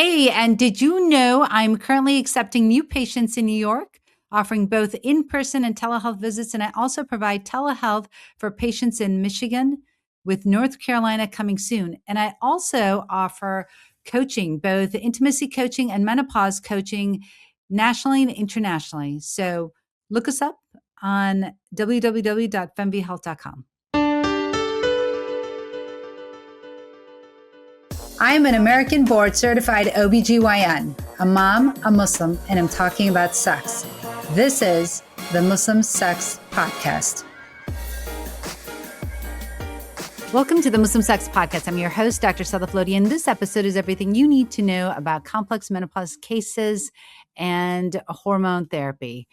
Hey, and did you know I'm currently accepting new patients in New York, offering both in person and telehealth visits? And I also provide telehealth for patients in Michigan, with North Carolina coming soon. And I also offer coaching, both intimacy coaching and menopause coaching, nationally and internationally. So look us up on www.femvhealth.com. I am an American board certified OBGYN, a mom, a Muslim, and I'm talking about sex. This is the Muslim Sex Podcast. Welcome to the Muslim Sex Podcast. I'm your host, Dr. Sadaf and this episode is everything you need to know about complex menopause cases and hormone therapy.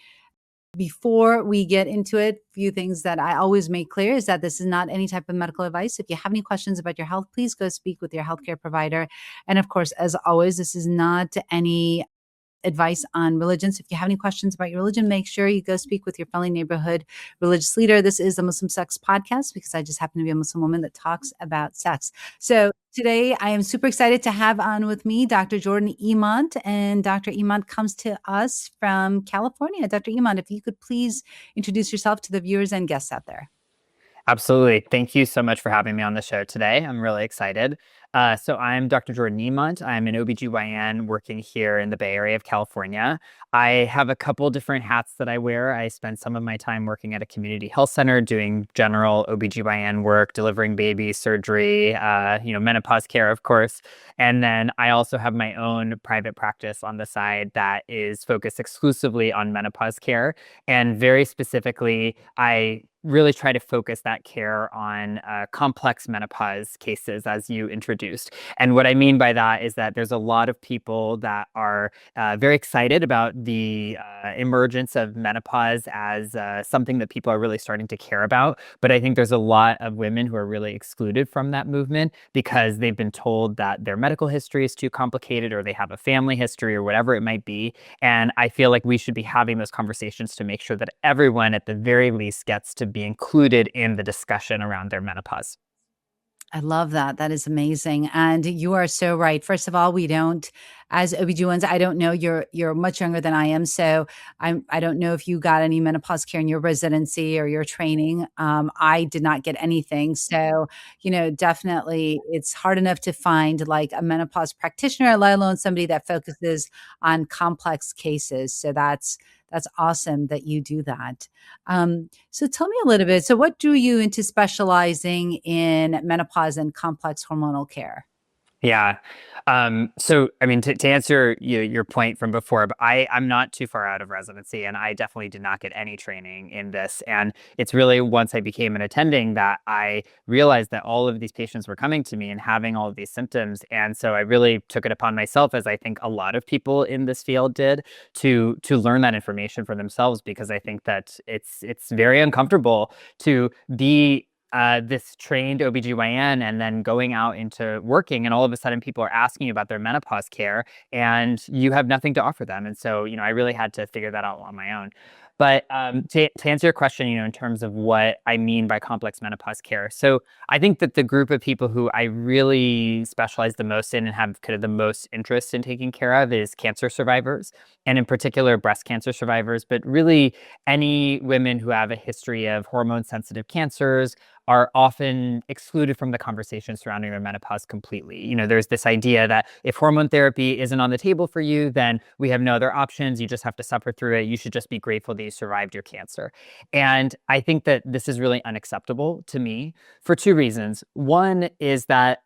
Before we get into it, a few things that I always make clear is that this is not any type of medical advice. If you have any questions about your health, please go speak with your healthcare provider. And of course, as always, this is not any advice on religion. So if you have any questions about your religion, make sure you go speak with your friendly neighborhood religious leader. This is the Muslim Sex Podcast because I just happen to be a Muslim woman that talks about sex. So today I am super excited to have on with me Dr. Jordan Emont, and Dr. Emont comes to us from California. Dr. Emont, if you could please introduce yourself to the viewers and guests out there. Absolutely. Thank you so much for having me on the show today. I'm really excited. So I'm Dr. Jordan Emont. I'm an OBGYN working here in the Bay Area of California. I have a couple different hats that I wear. I spend some of my time working at a community health center doing general OBGYN work, delivering babies, surgery, menopause care, of course. And then I also have my own private practice on the side that is focused exclusively on menopause care. And very specifically, I really try to focus that care on complex menopause cases, as you introduced. And what I mean by that is that there's a lot of people that are very excited about the emergence of menopause as something that people are really starting to care about. But I think there's a lot of women who are really excluded from that movement because they've been told that their medical history is too complicated, or they have a family history, or whatever it might be. And I feel like we should be having those conversations to make sure that everyone, at the very least, gets to be included in the discussion around their menopause. I love that. That is amazing. And you are so right. First of all, we don't, as OBGYNs, I don't know, you're much younger than I am. So I don't know if you got any menopause care in your residency or your training. I did not get anything. So, definitely it's hard enough to find like a menopause practitioner, let alone somebody that focuses on complex cases. So that's awesome that you do that. So tell me a little bit. So what drew you into specializing in menopause and complex hormonal care? Yeah. So, I mean, to answer your point from before, but I'm not too far out of residency, and I definitely did not get any training in this. And it's really once I became an attending that I realized that all of these patients were coming to me and having all of these symptoms. And so I really took it upon myself, as I think a lot of people in this field did, to learn that information for themselves, because I think that it's very uncomfortable to be this trained OBGYN and then going out into working, and all of a sudden people are asking you about their menopause care and you have nothing to offer them. And so, I really had to figure that out on my own. But to answer your question, in terms of what I mean by complex menopause care. So I think that the group of people who I really specialize the most in and have kind of the most interest in taking care of is cancer survivors, and in particular breast cancer survivors, but really any women who have a history of hormone sensitive cancers are often excluded from the conversation surrounding their menopause completely. There's this idea that if hormone therapy isn't on the table for you, then we have no other options. You just have to suffer through it. You should just be grateful that you survived your cancer. And I think that this is really unacceptable to me for two reasons. One is that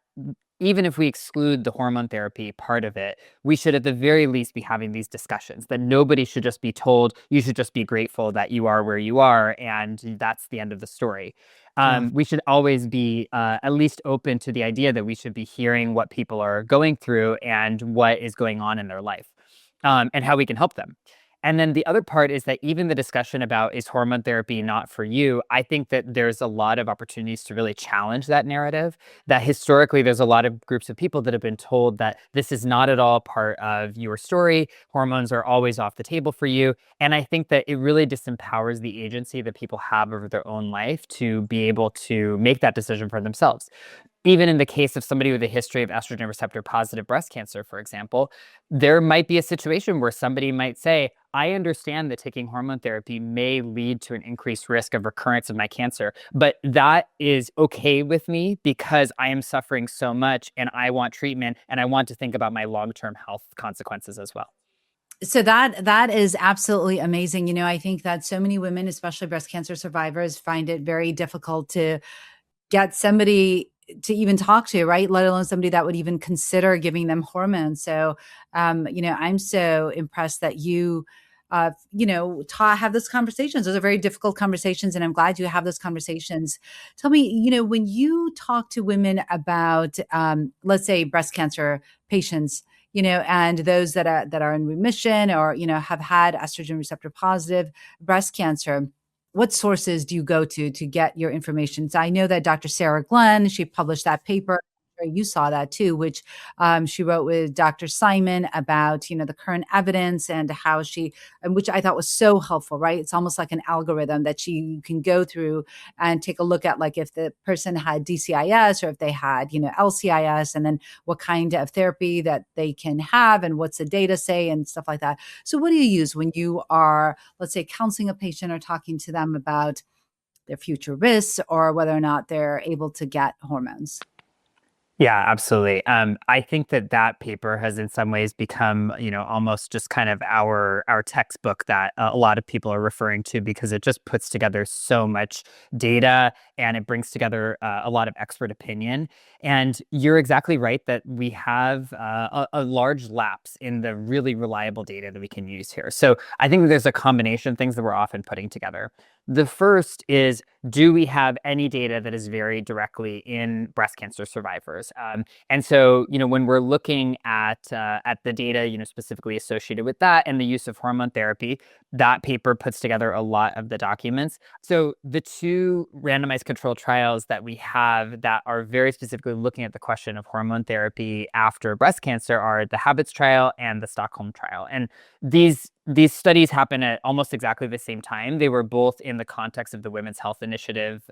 even if we exclude the hormone therapy part of it, we should at the very least be having these discussions, that nobody should just be told, you should just be grateful that you are where you are, and that's the end of the story. We should always be at least open to the idea that we should be hearing what people are going through and what is going on in their life, and how we can help them. And then the other part is that even the discussion about, is hormone therapy not for you? I think that there's a lot of opportunities to really challenge that narrative, that historically there's a lot of groups of people that have been told that this is not at all part of your story. Hormones are always off the table for you. And I think that it really disempowers the agency that people have over their own life to be able to make that decision for themselves. even in the case of somebody with a history of estrogen receptor positive breast cancer, for example, there might be a situation where somebody might say, I understand that taking hormone therapy may lead to an increased risk of recurrence of my cancer, but that is okay with me because I am suffering so much and I want treatment and I want to think about my long-term health consequences as well. So that is absolutely amazing. I think that so many women, especially breast cancer survivors, find it very difficult to get somebody to even talk to, right? Let alone somebody that would even consider giving them hormones. So, I'm so impressed that you, have those conversations. Those are very difficult conversations, and I'm glad you have those conversations. Tell me, when you talk to women about, let's say, breast cancer patients, and those that are in remission or have had estrogen receptor positive breast cancer, what sources do you go to get your information? So I know that Dr. Sarah Glenn, she published that paper. I'm sure you saw that too, which she wrote with Dr. Simon about, the current evidence and how and which I thought was so helpful, right? It's almost like an algorithm that you can go through and take a look at, like if the person had DCIS or if they had, LCIS, and then what kind of therapy that they can have and what's the data say and stuff like that. So what do you use when you are, let's say, counseling a patient or talking to them about their future risks or whether or not they're able to get hormones? Yeah, absolutely. I think that paper has in some ways become, almost just kind of our textbook that a lot of people are referring to because it just puts together so much data and it brings together a lot of expert opinion. And you're exactly right that we have a large lapse in the really reliable data that we can use here. So I think there's a combination of things that we're often putting together. The first is, do we have any data that is very directly in breast cancer survivors? And so, when we're looking at the data, specifically associated with that and the use of hormone therapy, that paper puts together a lot of the documents. So the two randomized control trials that we have that are very specifically looking at the question of hormone therapy after breast cancer are the Habits trial and the Stockholm trial. And these studies happen at almost exactly the same time. They were both in the context of the Women's Health Initiative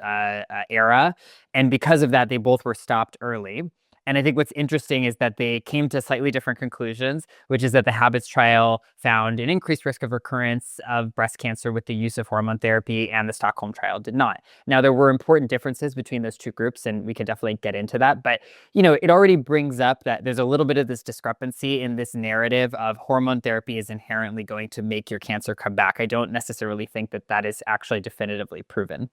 era. And because of that, they both were stopped early. And I think what's interesting is that they came to slightly different conclusions, which is that the Habits trial found an increased risk of recurrence of breast cancer with the use of hormone therapy, and the Stockholm trial did not. Now, there were important differences between those two groups, and we can definitely get into that. But, it already brings up that there's a little bit of this discrepancy in this narrative of hormone therapy is inherently going to make your cancer come back. I don't necessarily think that is actually definitively proven.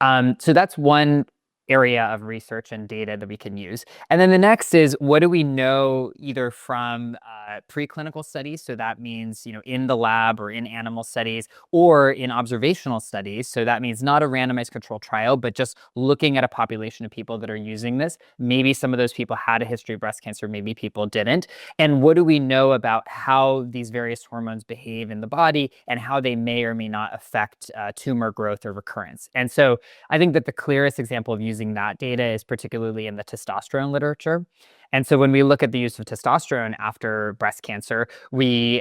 So that's one area of research and data that we can use. And then the next is, what do we know either from preclinical studies? So that means, in the lab or in animal studies or in observational studies. So that means not a randomized control trial, but just looking at a population of people that are using this. Maybe some of those people had a history of breast cancer, maybe people didn't. And what do we know about how these various hormones behave in the body and how they may or may not affect tumor growth or recurrence? And so I think that the clearest example of using that data is particularly in the testosterone literature. And so when we look at the use of testosterone after breast cancer, we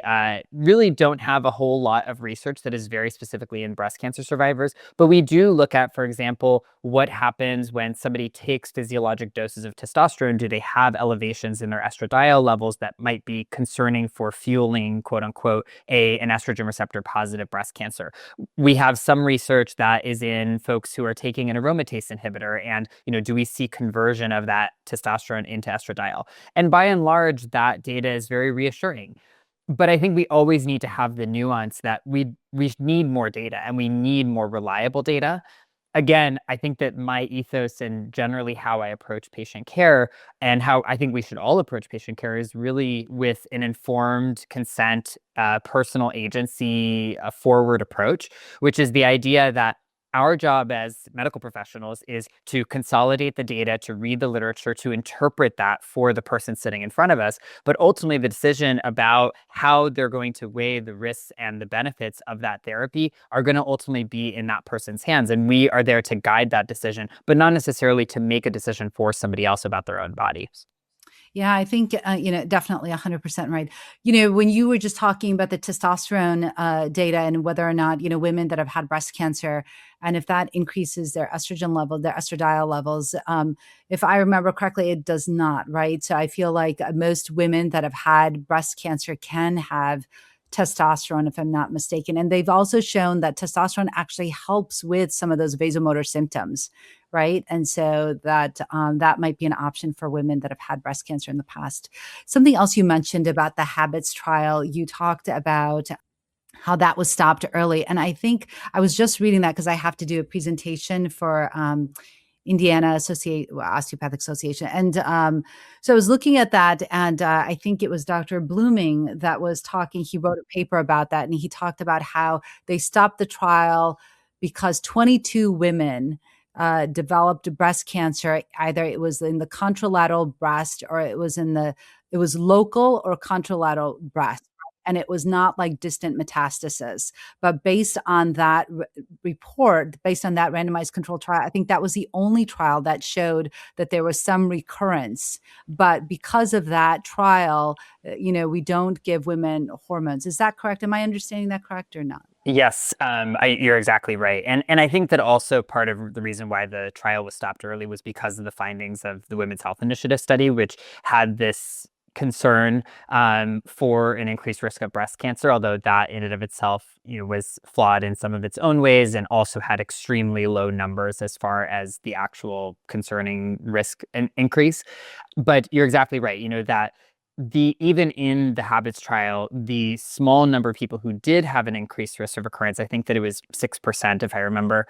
really don't have a whole lot of research that is very specifically in breast cancer survivors. But we do look at, for example, what happens when somebody takes physiologic doses of testosterone. Do they have elevations in their estradiol levels that might be concerning for fueling, quote unquote, an estrogen receptor positive breast cancer? We have some research that is in folks who are taking an aromatase inhibitor, and do we see conversion of that testosterone into estradiol? And by and large, that data is very reassuring. But I think we always need to have the nuance that we need more data and we need more reliable data. Again, I think that my ethos and generally how I approach patient care and how I think we should all approach patient care is really with an informed consent, personal agency, forward approach, which is the idea that our job as medical professionals is to consolidate the data, to read the literature, to interpret that for the person sitting in front of us. But ultimately, the decision about how they're going to weigh the risks and the benefits of that therapy are going to ultimately be in that person's hands. And we are there to guide that decision, but not necessarily to make a decision for somebody else about their own bodies. Yeah, I think, definitely 100% right. When you were just talking about the testosterone data and whether or not, women that have had breast cancer, and if that increases their estrogen level, their estradiol levels, if I remember correctly, it does not, right? So I feel like most women that have had breast cancer can have testosterone, if I'm not mistaken. And they've also shown that testosterone actually helps with some of those vasomotor symptoms, right? And so that might be an option for women that have had breast cancer in the past. Something else you mentioned about the habits trial, you talked about how that was stopped early. And I think I was just reading that because I have to do a presentation for Indiana Osteopathic Association. And so I was looking at that, and I think it was Dr. Blooming that was talking. He wrote a paper about that, and he talked about how they stopped the trial because 22 women developed breast cancer. Either it was in the contralateral breast, or it was local or contralateral breast. And it was not like distant metastasis. But based on that report, based on that randomized control trial, I think that was the only trial that showed that there was some recurrence. But because of that trial, we don't give women hormones. Is that correct? Am I understanding that correct or not? Yes, you're exactly right. And I think that also part of the reason why the trial was stopped early was because of the findings of the Women's Health Initiative study, which had this concern for an increased risk of breast cancer, although that in and of itself, was flawed in some of its own ways and also had extremely low numbers as far as the actual concerning risk increase. But you're exactly right, that even in the habits trial, the small number of people who did have an increased risk of recurrence, I think that it was 6%, if I remember.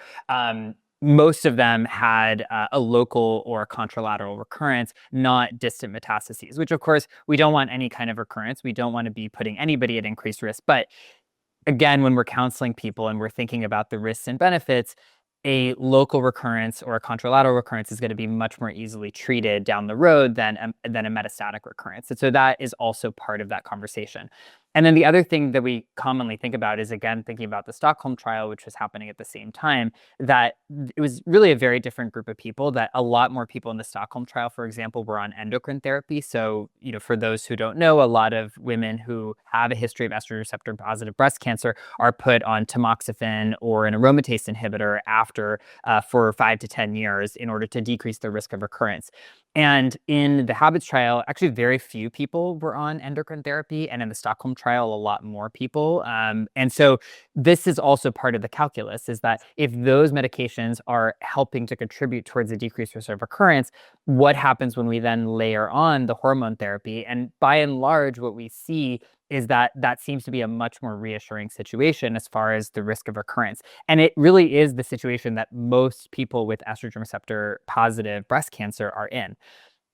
Most of them had a local or contralateral recurrence, not distant metastases, which of course we don't want any kind of recurrence. We don't want to be putting anybody at increased risk. But again, when we're counseling people and we're thinking about the risks and benefits, a local recurrence or a contralateral recurrence is going to be much more easily treated down the road than a metastatic recurrence. And so that is also part of that conversation. And then the other thing that we commonly think about is, again, thinking about the Stockholm trial, which was happening at the same time, that it was really a very different group of people, that a lot more people in the Stockholm trial, for example, were on endocrine therapy. So, for those who don't know, a lot of women who have a history of estrogen receptor positive breast cancer are put on tamoxifen or an aromatase inhibitor after for 5 to 10 years in order to decrease the risk of recurrence. And in the habits trial, actually very few people were on endocrine therapy, and in the Stockholm trial, a lot more people. And so this is also part of the calculus, is that if those medications are helping to contribute towards a decreased risk of recurrence, what happens when we then layer on the hormone therapy? And by and large, what we see is that that seems to be a much more reassuring situation as far as the risk of recurrence. And it really is the situation that most people with estrogen receptor positive breast cancer are in.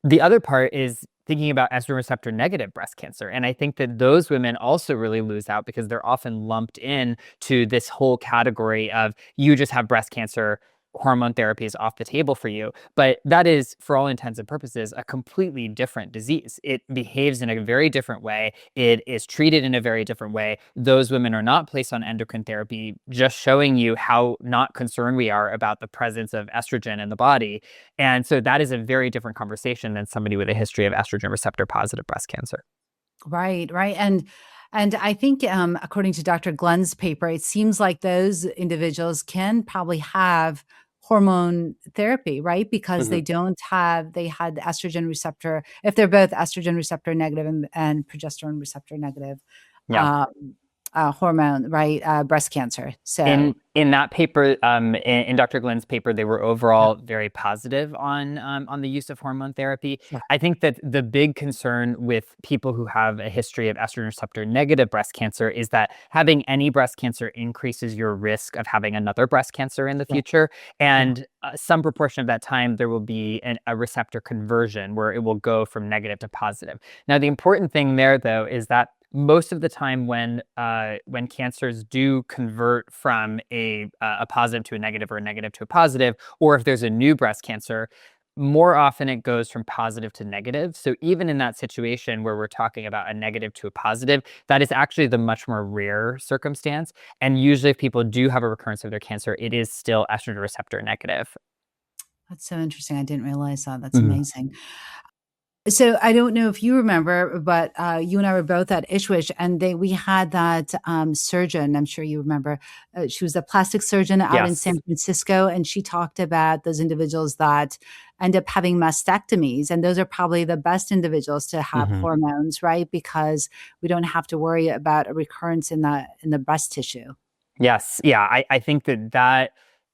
The other part is thinking about estrogen receptor negative breast cancer. And I think that those women also really lose out because they're often lumped in to this whole category of, you just have breast cancer, hormone therapy is off the table for you. But that is, for all intents and purposes, a completely different disease. It behaves in a very different way. It is treated in a very different way. Those women are not placed on endocrine therapy, just showing you how not concerned we are about the presence of estrogen in the body. And so that is a very different conversation than somebody with a history of estrogen receptor positive breast cancer. Right, right. And I think according to Dr. Glenn's paper, it seems like those individuals can probably have hormone therapy, right? Because Mhm. they had estrogen receptor, if they're both estrogen receptor negative and progesterone receptor negative, Yeah. um, hormone, right? Breast cancer. So, In that paper, in Dr. Glenn's paper, they were yeah, overall very positive on the use of hormone therapy. sure. I think that the big concern with people who have a history of estrogen receptor negative breast cancer is that having any breast cancer increases your risk of having another breast cancer in the Yeah, future. yeah. And some proportion of that time, there will be a receptor conversion where it will go from negative to positive. Now, the important thing there, though, is that most of the time when cancers do convert from a positive to a negative or a negative to a positive, or if there's a new breast cancer, more often it goes from positive to negative. So even in that situation where we're talking about a negative to a positive, that is actually the much more rare circumstance. And usually if people do have a recurrence of their cancer, it is still estrogen receptor negative. That's so interesting. I didn't realize that. That's amazing. So I don't know if you remember, but you and I were both at Ishwish, and we had that surgeon. I'm sure you remember. She was a plastic surgeon out in Yes. San Francisco, and she talked about those individuals that end up having mastectomies, and those are probably the best individuals to have Mhm. hormones, right? Because we don't have to worry about a recurrence in the breast tissue. Yes. Yeah. I think that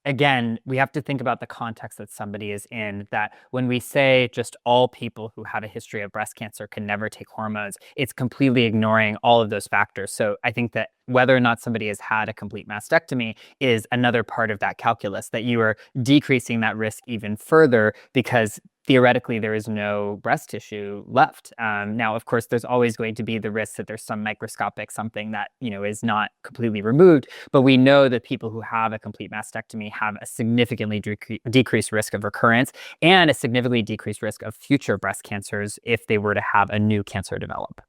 again, we have to think about the context that somebody is in. That when we say just all people who have a history of breast cancer can never take hormones, it's completely ignoring all of those factors. So I think that whether or not somebody has had a complete mastectomy is another part of that calculus, that you are decreasing that risk even further because theoretically there is no breast tissue left. Now, of course, there's always going to be the risk that there's some microscopic something that is not completely removed. But we know that people who have a complete mastectomy have a significantly decreased risk of recurrence and a significantly decreased risk of future breast cancers if they were to have a new cancer develop.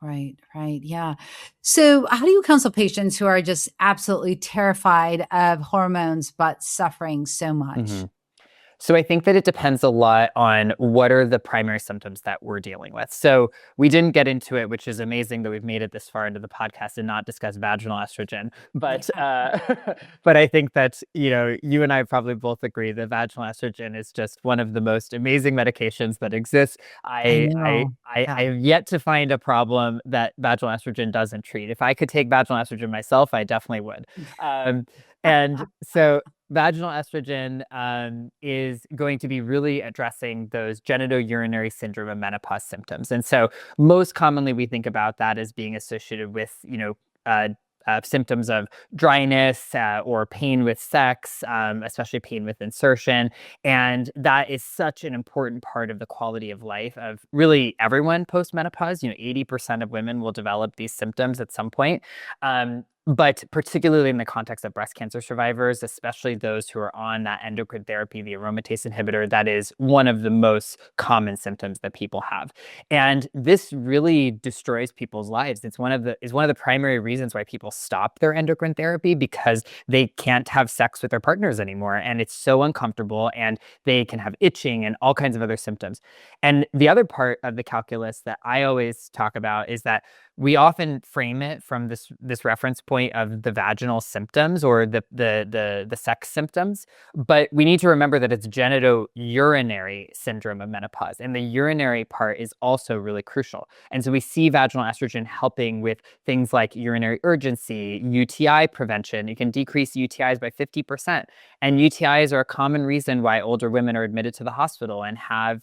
Right, right. Yeah. So, how do you counsel patients who are just absolutely terrified of hormones but suffering so much? Mhm. So I think that it depends a lot on what are the primary symptoms that we're dealing with. So we didn't get into it, which is amazing that we've made it this far into the podcast and not discuss vaginal estrogen. Yeah. But but I think that you and I probably both agree that vaginal estrogen is just one of the most amazing medications that exists. I I I know. I Yeah. have yet to find a problem that vaginal estrogen doesn't treat. If I could take vaginal estrogen myself, I definitely would. Um, and so vaginal estrogen is going to be really addressing those genitourinary syndrome and menopause symptoms. And so most commonly we think about that as being associated with, uh, symptoms of dryness or pain with sex, especially pain with insertion. And that is such an important part of the quality of life of really everyone post menopause. 80% of women will develop these symptoms at some point. But particularly in the context of breast cancer survivors, especially those who are on that endocrine therapy, the aromatase inhibitor, that is one of the most common symptoms that people have. And this really destroys people's lives. It's one of the primary reasons why people stop their endocrine therapy, because they can't have sex with their partners anymore. And it's so uncomfortable, and they can have itching and all kinds of other symptoms. And the other part of the calculus that I always talk about is that we often frame it from this reference point of the vaginal symptoms or the sex symptoms, but we need to remember that it's genitourinary syndrome of menopause, and the urinary part is also really crucial. And so we see vaginal estrogen helping with things like urinary urgency, UTI prevention. You can decrease UTIs by 50%, and UTIs are a common reason why older women are admitted to the hospital and have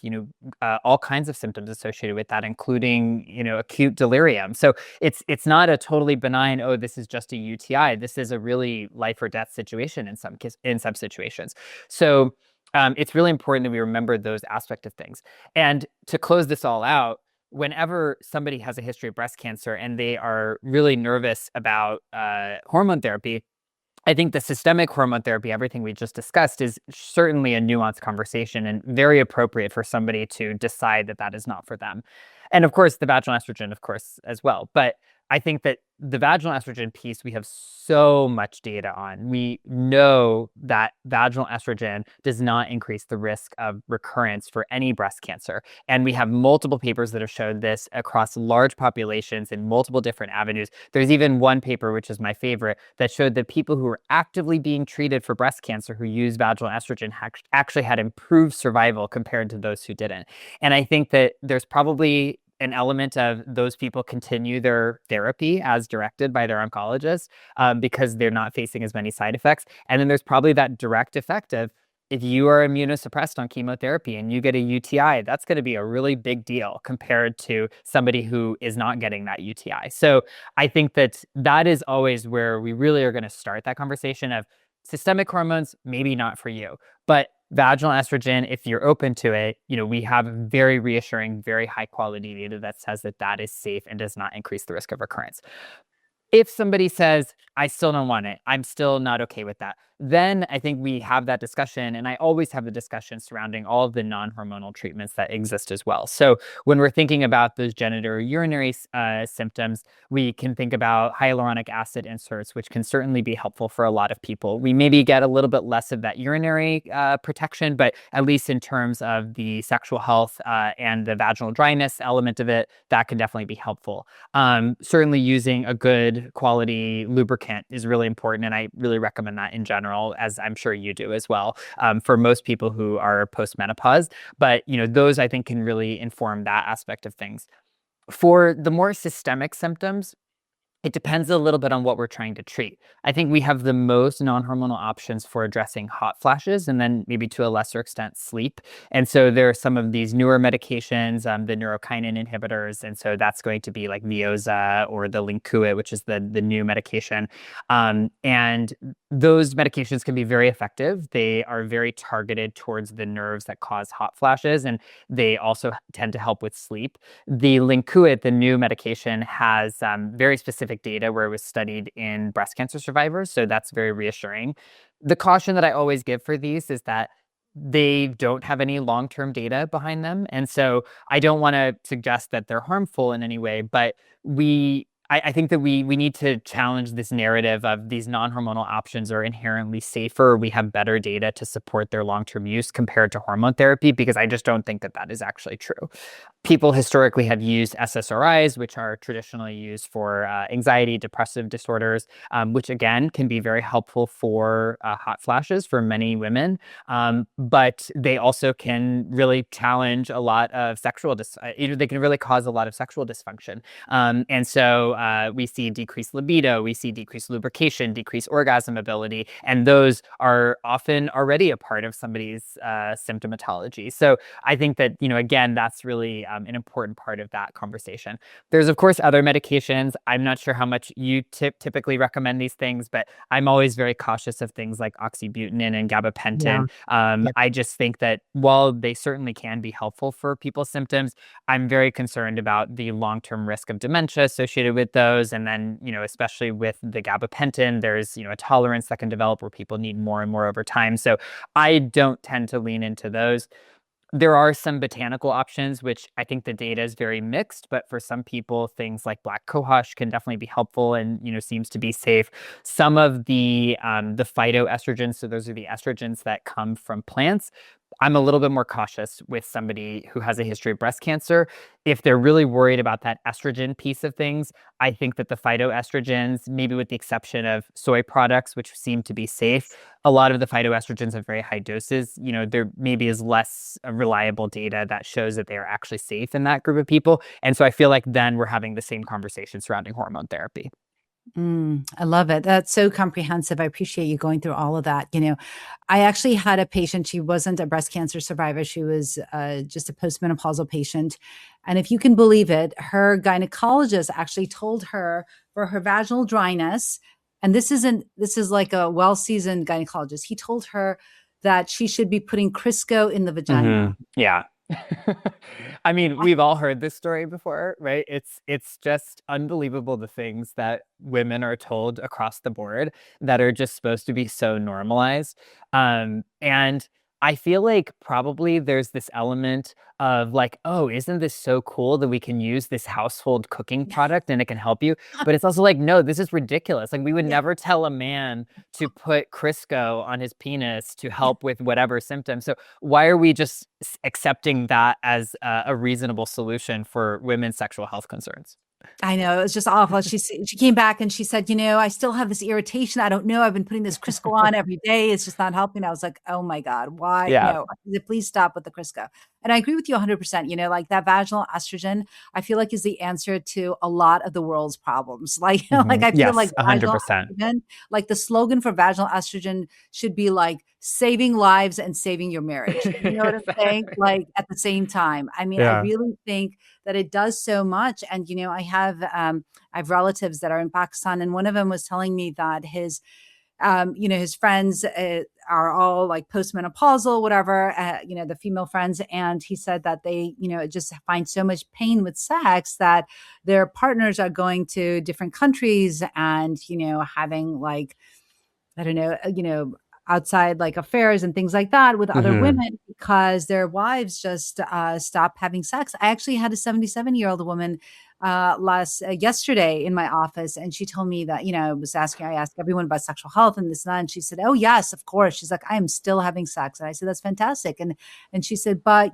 all kinds of symptoms associated with that, including acute delirium. So it's not a totally benign, oh, this is just a UTI. This is a really life or death situation in some situations. So it's really important that we remember those aspects of things. And to close this all out, whenever somebody has a history of breast cancer and they are really nervous about hormone therapy, I think the systemic hormone therapy, everything we just discussed, is certainly a nuanced conversation and very appropriate for somebody to decide that that is not for them. And of course, the vaginal estrogen, of course, as well. But I think that the vaginal estrogen piece, we have so much data on. We know that vaginal estrogen does not increase the risk of recurrence for any breast cancer. And we have multiple papers that have showed this across large populations in multiple different avenues. There's even one paper, which is my favorite, that showed that people who were actively being treated for breast cancer who used vaginal estrogen actually had improved survival compared to those who didn't. And I think that there's probably an element of those people continue their therapy as directed by their oncologist, because they're not facing as many side effects. And then there's probably that direct effect of, if you are immunosuppressed on chemotherapy and you get a UTI, that's going to be a really big deal compared to somebody who is not getting that UTI. So I think that that is always where we really are going to start that conversation of systemic hormones, maybe not for you, but vaginal estrogen, if you're open to it, we have very reassuring, very high quality data that says that that is safe and does not increase the risk of recurrence. If somebody says, I still don't want it, I'm still not okay with that, then I think we have that discussion, and I always have the discussion surrounding all of the non-hormonal treatments that exist as well. So when we're thinking about those genitourinary symptoms, we can think about hyaluronic acid inserts, which can certainly be helpful for a lot of people. We maybe get a little bit less of that urinary protection, but at least in terms of the sexual health and the vaginal dryness element of it, that can definitely be helpful. Certainly using a good quality lubricant is really important, and I really recommend that in general, as I'm sure you do as well, for most people who are postmenopause. But those I think can really inform that aspect of things. For the more systemic symptoms, it depends a little bit on what we're trying to treat. I think we have the most non-hormonal options for addressing hot flashes and then maybe to a lesser extent sleep. And so there are some of these newer medications, the neurokinin inhibitors. And so that's going to be like Veoza or the Linkuit, which is the new medication. And those medications can be very effective. They are very targeted towards the nerves that cause hot flashes, and they also tend to help with sleep. The Linkuit, the new medication, has very specific data where it was studied in breast cancer survivors, so that's very reassuring. The caution that I always give for these is that they don't have any long-term data behind them, and so I don't want to suggest that they're harmful in any way, but I think that we need to challenge this narrative of these non-hormonal options are inherently safer. We have better data to support their long-term use compared to hormone therapy, because I just don't think that that is actually true. People historically have used SSRIs, which are traditionally used for anxiety, depressive disorders, which again can be very helpful for hot flashes for many women. But they also can really challenge a lot of they can really cause a lot of sexual dysfunction. And so we see decreased libido, we see decreased lubrication, decreased orgasm ability, and those are often already a part of somebody's symptomatology. So I think that, again, that's really an important part of that conversation. There's, of course, other medications. I'm not sure how much you typically recommend these things, but I'm always very cautious of things like oxybutynin and Yeah. gabapentin. Yep. I just think that while they certainly can be helpful for people's symptoms, I'm very concerned about the long-term risk of dementia associated with those. And then, especially with the gabapentin, there's, a tolerance that can develop where people need more and more over time. So I don't tend to lean into those. There are some botanical options, which I think the data is very mixed, but for some people, things like black cohosh can definitely be helpful and, seems to be safe. Some of the phytoestrogens, so those are the estrogens that come from plants, I'm a little bit more cautious with somebody who has a history of breast cancer. If they're really worried about that estrogen piece of things, I think that the phytoestrogens, maybe with the exception of soy products, which seem to be safe, a lot of the phytoestrogens have very high doses. There maybe is less reliable data that shows that they are actually safe in that group of people. And so I feel like then we're having the same conversation surrounding hormone therapy. I love it. That's so comprehensive. I appreciate you going through all of that. I actually had a patient. She wasn't a breast cancer survivor. She was just a postmenopausal patient. And if you can believe it, her gynecologist actually told her for her vaginal dryness, and this is like a well-seasoned gynecologist. He told her that she should be putting Crisco in the vagina. Yeah. I mean, we've all heard this story before, right? It's just unbelievable the things that women are told across the board that are just supposed to be so normalized. And I feel like probably there's this element of like, oh, isn't this so cool that we can use this household cooking product and it can help you? But it's also like, no, this is ridiculous. Like we would Yeah. never tell a man to put Crisco on his penis to Yeah. help with whatever symptom. So why are we just accepting that as a reasonable solution for women's sexual health concerns? I know, it was just awful. She came back and she said, I still have this irritation. I don't know. I've been putting this Crisco on every day. It's just not helping. I was like, oh my God, why? Yeah. No, please stop with the Crisco. And I agree with you 100%. Like that vaginal estrogen, I feel like is the answer to a lot of the world's problems. Like, like I feel like Yes, vaginal 100%. estrogen, like the slogan for vaginal estrogen should be like saving lives and saving your marriage. You know what I'm saying? Like at the same time. I mean, I Yeah. really think that it does so much. And I have relatives that are in Pakistan, and one of them was telling me that his friends are all like postmenopausal, whatever, the female friends. And he said that they, just find so much pain with sex that their partners are going to different countries and, having like, I don't know, outside like affairs and things like that with other Hmm. women because their wives just stop having sex. I actually had a 77-year-old woman last yesterday in my office, and she told me that, I asked everyone about sexual health and this and that, and she said, oh yes, of course. She's like, I am still having sex. And I said, that's fantastic. And she said, but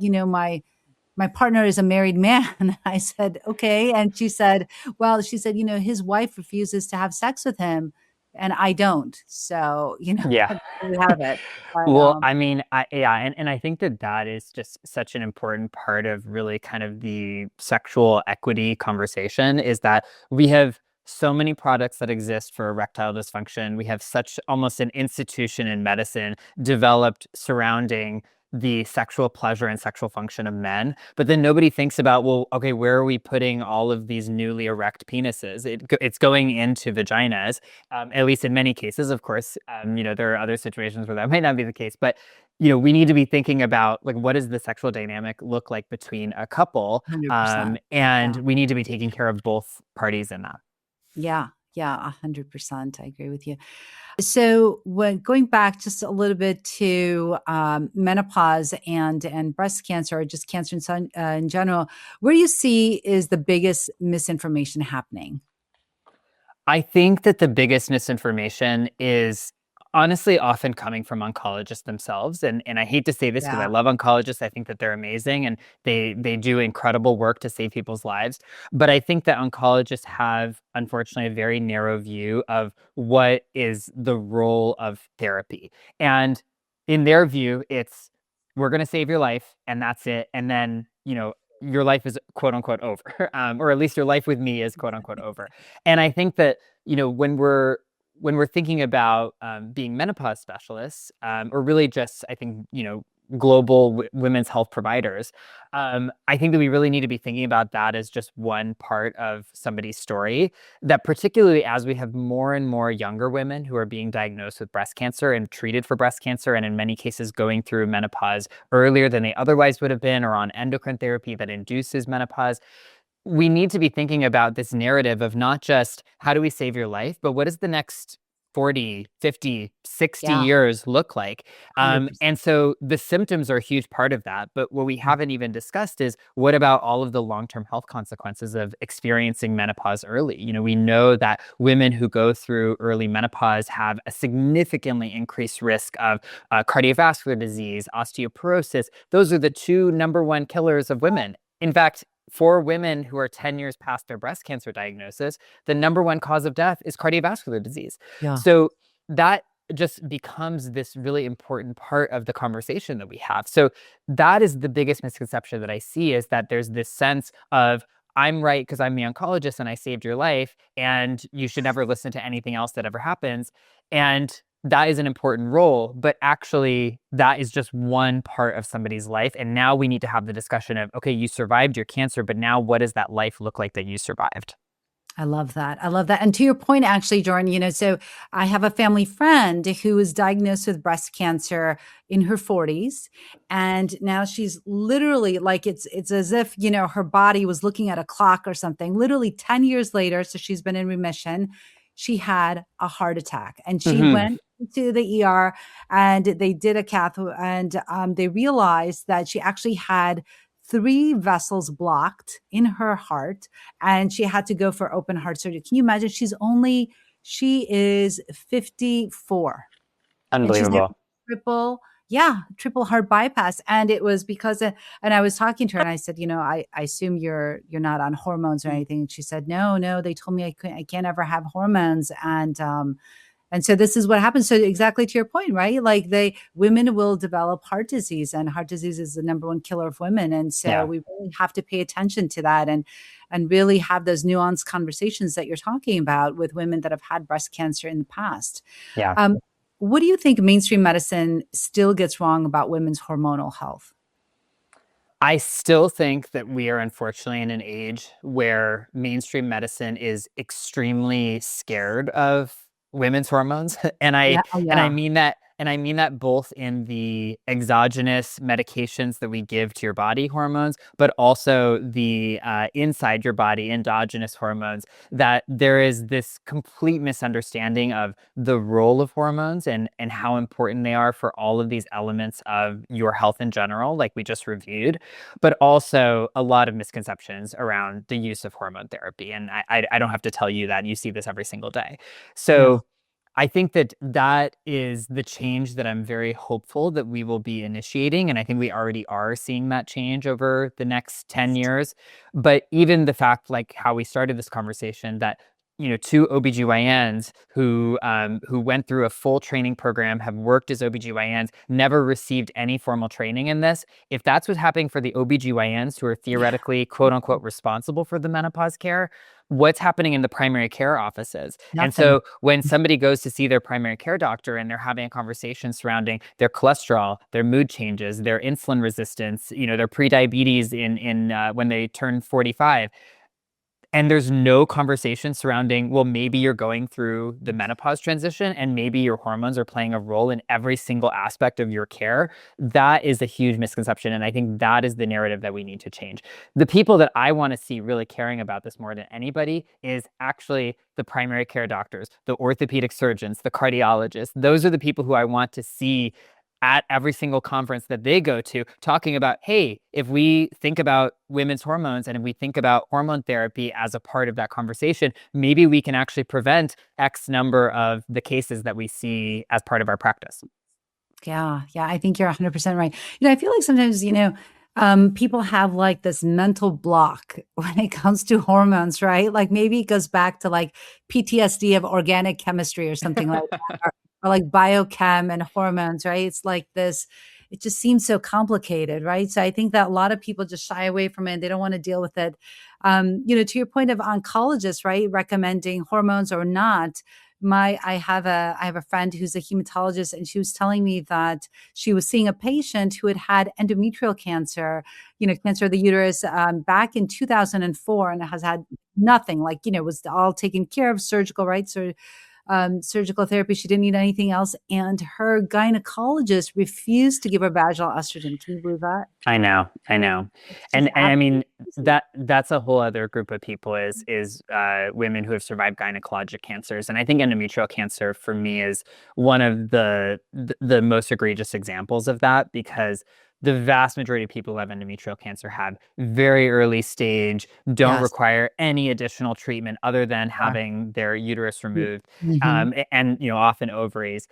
my partner is a married man. I said, okay. And she said, well, she said, his wife refuses to have sex with him and I don't. So, Yeah. there you have it. But Well, I mean, yeah, and I think that that is just such an important part of really kind of the sexual equity conversation is that we have so many products that exist for erectile dysfunction. We have such almost an institution in medicine developed surrounding the sexual pleasure and sexual function of men. But then nobody thinks about, well, okay, where are we putting all of these newly erect penises? It's going into vaginas, at least in many cases. Of course, there are other situations where that might not be the case, but we need to be thinking about like what does the sexual dynamic look like between a couple, 100%. and Yeah. we need to be taking care of both parties in that. Yeah. Yeah. 100%. I agree with you. So, when going back just a little bit to menopause and breast cancer, or just cancer in general, where do you see is the biggest misinformation happening? I think that the biggest misinformation is honestly often coming from oncologists themselves. And I hate to say this because I Yeah, love oncologists. I think that they're amazing and they do incredible work to save people's lives. But I think that oncologists have unfortunately a very narrow view of what is the role of therapy. And in their view, it's we're going to save your life and that's it. And then, your life is quote unquote over, or at least your life with me is quote unquote over. And I think that when we're thinking about being menopause specialists, or really just I think global women's health providers, I think that we really need to be thinking about that as just one part of somebody's story. That particularly as we have more and more younger women who are being diagnosed with breast cancer and treated for breast cancer, and in many cases going through menopause earlier than they otherwise would have been, or on endocrine therapy that induces menopause, we need to be thinking about this narrative of not just how do we save your life, but what does the next 40, 50, 60 yeah, years look like? 100%. And so the symptoms are a huge part of that. But what we haven't even discussed is what about all of the long term health consequences of experiencing menopause early? We know that women who go through early menopause have a significantly increased risk of cardiovascular disease, osteoporosis. Those are the two number one killers of women. In fact, for women who are 10 years past their breast cancer diagnosis, the number one cause of death is cardiovascular disease. Yeah, So that just becomes this really important part of the conversation that we have. So that is the biggest misconception that I see, is that there's this sense of I'm right because I'm the oncologist and I saved your life and you should never listen to anything else that ever happens. And that is an important role, but actually that is just one part of somebody's life. And now we need to have the discussion of, okay, you survived your cancer, but now what does that life look like that you survived? I love that. I love that. And to your point, actually, Jordan, so I have a family friend who was diagnosed with breast cancer in her 40s. And now she's literally like it's as if, her body was looking at a clock or something. Literally 10 years later, so she's been in remission, she had a heart attack. And she Hmm. went to the ER and they did a cath and they realized that she actually had three vessels blocked in her heart and she had to go for open heart surgery. Can you imagine? She is 54 and she's had Unbelievable. triple, yeah, triple heart bypass. And it was because and I was talking to her and I said, I assume you're not on hormones or anything. And she said, no, no, they told me I can't ever have hormones. And so this is what happens. So exactly to your point, right? Like women will develop heart disease, and heart disease is the number one killer of women. And so Yeah. we really have to pay attention to that and really have those nuanced conversations that you're talking about with women that have had breast cancer in the past. Yeah. Um, what do you think mainstream medicine still gets wrong about women's hormonal health? I still think that we are unfortunately in an age where mainstream medicine is extremely scared of women's hormones. And I Yeah. Oh, and I yeah. mean that And I mean that both in the exogenous medications that we give to your body hormones, but also the inside your body endogenous hormones, that there is this complete misunderstanding of the role of hormones and how important they are for all of these elements of your health in general, like we just reviewed, but also a lot of misconceptions around the use of hormone therapy. And I don't have to tell you that. You see this every single day. Yeah. So I think that that is the change that I'm very hopeful that we will be initiating. And I think we already are seeing that change over the next 10 years. But even the fact, like how we started this conversation, that two OBGYNs who went through a full training program, have worked as OBGYNs, never received any formal training in this. If that's what's happening for the OBGYNs who are Yeah. theoretically, quote unquote, responsible for the menopause care, what's happening in the primary care offices? And Nothing. so when somebody goes to see their primary care doctor and they're having a conversation surrounding their cholesterol, their mood changes, their insulin resistance, their prediabetes in when they turn 45, and there's no conversation surrounding, well, maybe you're going through the menopause transition and maybe your hormones are playing a role in every single aspect of your care. That is a huge misconception. And I think that is the narrative that we need to change. The people that I want to see really caring about this more than anybody is actually the primary care doctors, the orthopedic surgeons, the cardiologists. Those are the people who I want to see at every single conference that they go to, talking about, hey, if we think about women's hormones and if we think about hormone therapy as a part of that conversation, maybe we can actually prevent X number of the cases that we see as part of our practice. Yeah, yeah, I think you're 100% right. I feel like sometimes, people have like this mental block when it comes to hormones, right? Like maybe it goes back to like PTSD of organic chemistry or something like that, or like biochem and hormones, right? It's like this, it just seems so complicated, right? So I think that a lot of people just shy away from it. They don't want to deal with it. To your point of oncologists, right? Recommending hormones or not, I have a friend who's a hematologist, and she was telling me that she was seeing a patient who had endometrial cancer, cancer of the uterus, back in 2004, and has had nothing, like, was all taken care of, surgical, right? So surgical therapy. She didn't need anything else. And her gynecologist refused to give her vaginal estrogen. Can you believe that? I know, I know. It's just And I absolutely mean crazy. that's a whole other group of people is women who have survived gynecologic cancers. And I think endometrial cancer for me is one of the most egregious examples of that, because the vast majority of people who have endometrial cancer have very early stage, don't Yes. require any additional treatment other than Are. having their uterus removed, Mm-hmm. and often ovaries.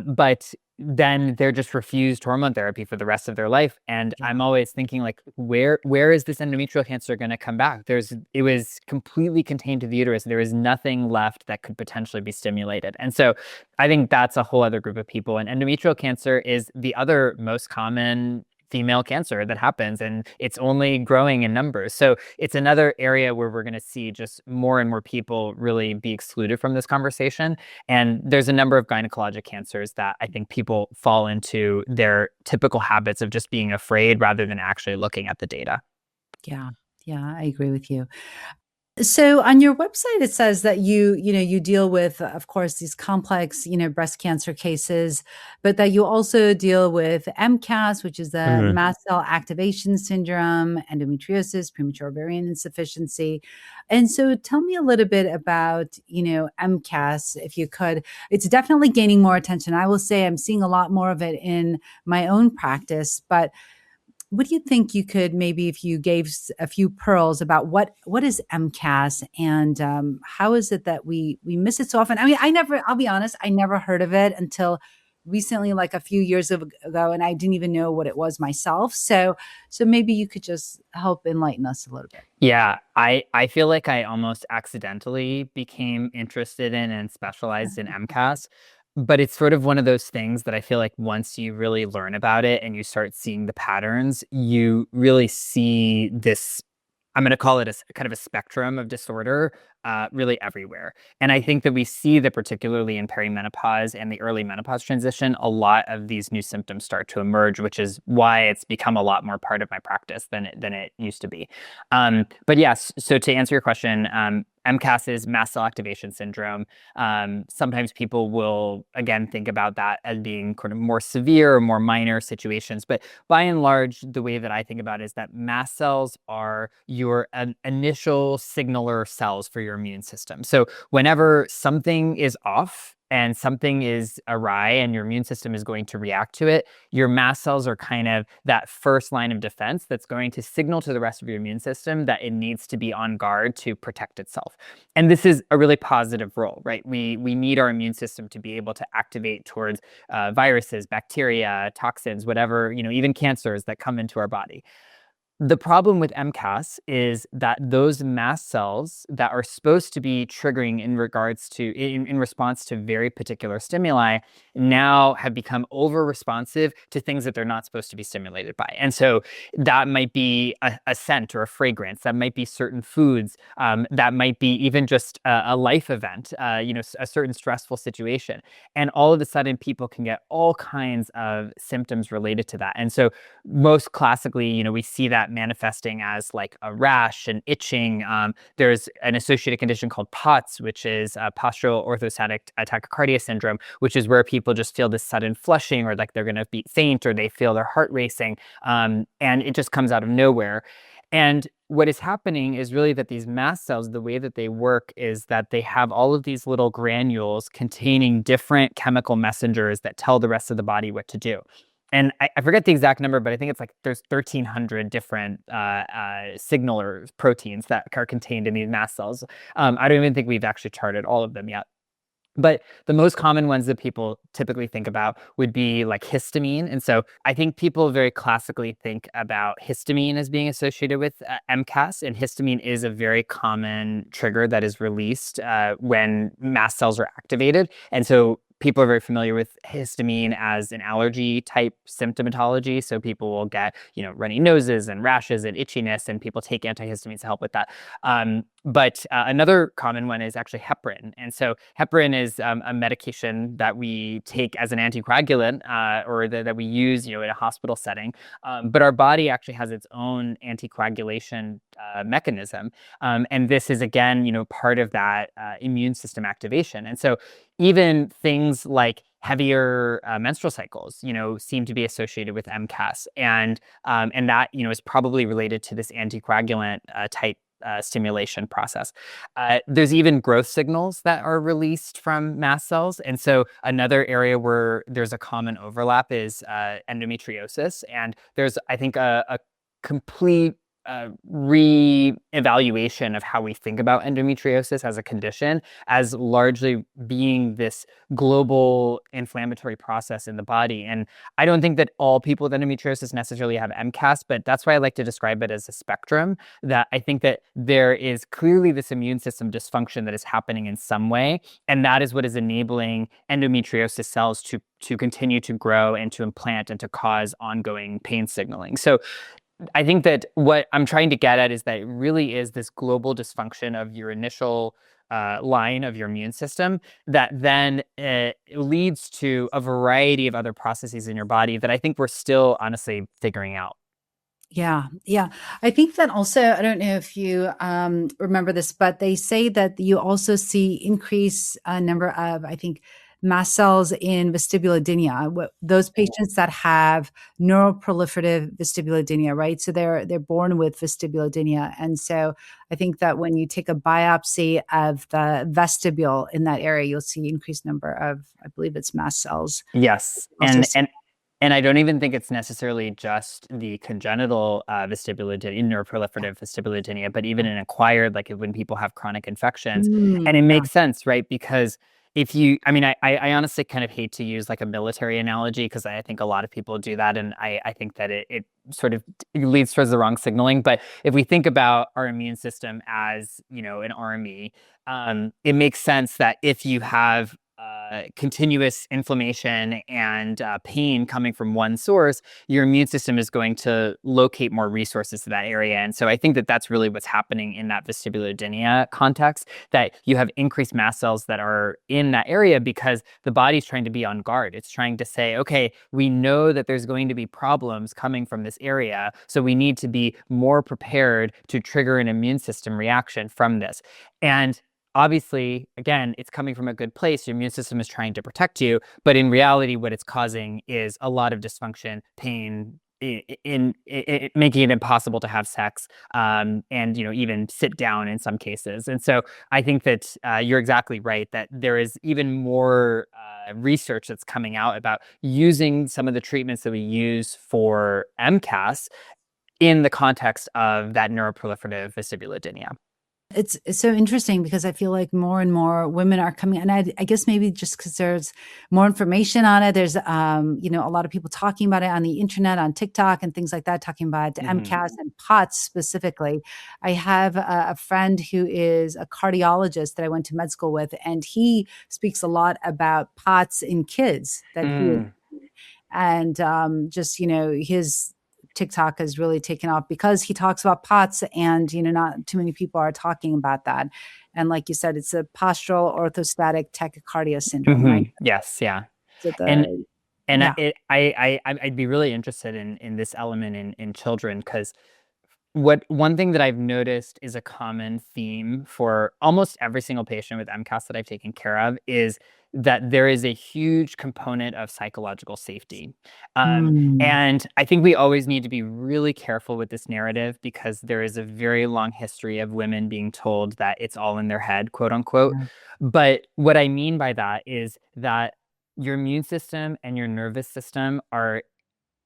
But then they're just refused hormone therapy for the rest of their life. And I'm Yeah. always thinking, like, where is this endometrial cancer going to come back? It was completely contained to the uterus. There is nothing left that could potentially be stimulated. And so I think that's a whole other group of people. And endometrial cancer is the other most common female cancer that happens, and it's only growing in numbers. So it's another area where we're going to see just more and more people really be excluded from this conversation. And there's a number of gynecologic cancers that I think people fall into their typical habits of just being afraid rather than actually looking at the data. Yeah. Yeah. I agree with you. So on your website, it says that you deal with, of course, these complex, breast cancer cases, but that you also deal with MCAS, which is the Mhm. Mast Cell Activation Syndrome, endometriosis, premature ovarian insufficiency. And so tell me a little bit about, MCAS, if you could. It's definitely gaining more attention. I will say I'm seeing a lot more of it in my own practice, but what do you think you could, maybe if you gave a few pearls about what is MCAS, and how is it that we miss it so often? I mean, I'll be honest, I never heard of it until recently, like a few years ago, and I didn't even know what it was myself. So maybe you could just help enlighten us a little bit. Yeah, I feel like I almost accidentally became interested in and specialized in MCAS, but it's sort of one of those things that I feel like once you really learn about it and you start seeing the patterns, you really see this. I'm going to call it kind of a spectrum of disorder. really everywhere. And I think that we see that particularly in perimenopause and the early menopause transition, a lot of these new symptoms start to emerge, which is why it's become a lot more part of my practice than it used to be. But yes, so to answer your question, MCAS is Mast Cell Activation Syndrome. Sometimes people will, again, think about that as being kind of more severe or more minor situations. But by and large, the way that I think about it is that mast cells are your initial signaler cells for your immune system. So whenever something is off, and something is awry and your immune system is going to react to it, your mast cells are kind of that first line of defense that's going to signal to the rest of your immune system that it needs to be on guard to protect itself. And this is a really positive role, right? We need our immune system to be able to activate towards viruses, bacteria, toxins, whatever, even cancers that come into our body. The problem with MCAS is that those mast cells that are supposed to be triggering in response to very particular stimuli now have become over responsive to things that they're not supposed to be stimulated by. And so that might be a scent or a fragrance, that might be certain foods, that might be even just a life event, a certain stressful situation. And all of a sudden people can get all kinds of symptoms related to that. And so most classically, we see that manifesting as like a rash and itching. There's an associated condition called POTS, which is postural orthostatic tachycardia syndrome, which is where people just feel this sudden flushing or like they're going to be faint or they feel their heart racing. And it just comes out of nowhere. And what is happening is really that these mast cells, the way that they work is that they have all of these little granules containing different chemical messengers that tell the rest of the body what to do. And I forget the exact number, but I think it's like there's 1,300 different signaler proteins that are contained in these mast cells. I don't even think we've actually charted all of them yet. But the most common ones that people typically think about would be like histamine. And so I think people very classically think about histamine as being associated with MCAS. And histamine is a very common trigger that is released when mast cells are activated. And so people are very familiar with histamine as an allergy type symptomatology. So people will get, runny noses and rashes and itchiness, and people take antihistamines to help with that. But another common one is actually heparin. And so heparin is a medication that we take as an anticoagulant or that we use, in a hospital setting. But our body actually has its own anticoagulation mechanism. And this is, again, part of that immune system activation. And so even things like heavier menstrual cycles, seem to be associated with MCAS. And that, is probably related to this anticoagulant type stimulation process. There's even growth signals that are released from mast cells. And so another area where there's a common overlap is endometriosis. And there's, I think, a complete re-evaluation of how we think about endometriosis as a condition as largely being this global inflammatory process in the body. And I don't think that all people with endometriosis necessarily have MCAS, but that's why I like to describe it as a spectrum, that I think that there is clearly this immune system dysfunction that is happening in some way. And that is what is enabling endometriosis cells to continue to grow and to implant and to cause ongoing pain signaling. So I think that what I'm trying to get at is that it really is this global dysfunction of your initial line of your immune system that then leads to a variety of other processes in your body that I think we're still honestly figuring out. Yeah, yeah. I think that also, I don't know if you remember this, but they say that you also see increased number of, I think, mast cells in vestibulodynia. Those patients that have neuroproliferative vestibulodynia, right? So they're born with vestibulodynia, and so I think that when you take a biopsy of the vestibule in that area, you'll see increased number of, I believe it's mast cells. Yes, Also, and I don't even think it's necessarily just the congenital vestibulodynia, neuroproliferative vestibulodynia, but even an acquired, like when people have chronic infections. And it yeah, makes sense, right? Because I honestly kind of hate to use like a military analogy because I think a lot of people do that. And I think that it sort of leads towards the wrong signaling. But if we think about our immune system as, an army, it makes sense that if you have continuous inflammation and pain coming from one source, your immune system is going to locate more resources to that area. And so I think that that's really what's happening in that vestibulodynia context, that you have increased mast cells that are in that area because the body's trying to be on guard. It's trying to say, okay, we know that there's going to be problems coming from this area, so we need to be more prepared to trigger an immune system reaction from this. And obviously, again, it's coming from a good place. Your immune system is trying to protect you, but in reality, what it's causing is a lot of dysfunction, pain, in making it impossible to have sex, and even sit down in some cases. And so I think that you're exactly right that there is even more research that's coming out about using some of the treatments that we use for MCAS in the context of that neuroproliferative vestibulodynia. It's so interesting because I feel like more and more women are coming, and I guess maybe just because there's more information on it. There's, a lot of people talking about it on the internet, on TikTok and things like that, talking about MCAS and POTS specifically. I have a friend who is a cardiologist that I went to med school with, and he speaks a lot about POTS in kids that he is, and his TikTok has really taken off because he talks about POTS, and not too many people are talking about that. And like you said, it's a postural orthostatic tachycardia syndrome, right? Yes, yeah. So And yeah. I'd be really interested in this element in children, because one thing that I've noticed is a common theme for almost every single patient with MCAS that I've taken care of is that there is a huge component of psychological safety. Mm, And I think we always need to be really careful with this narrative, because there is a very long history of women being told that it's all in their head, quote unquote. yeah. But what I mean by that is that your immune system and your nervous system are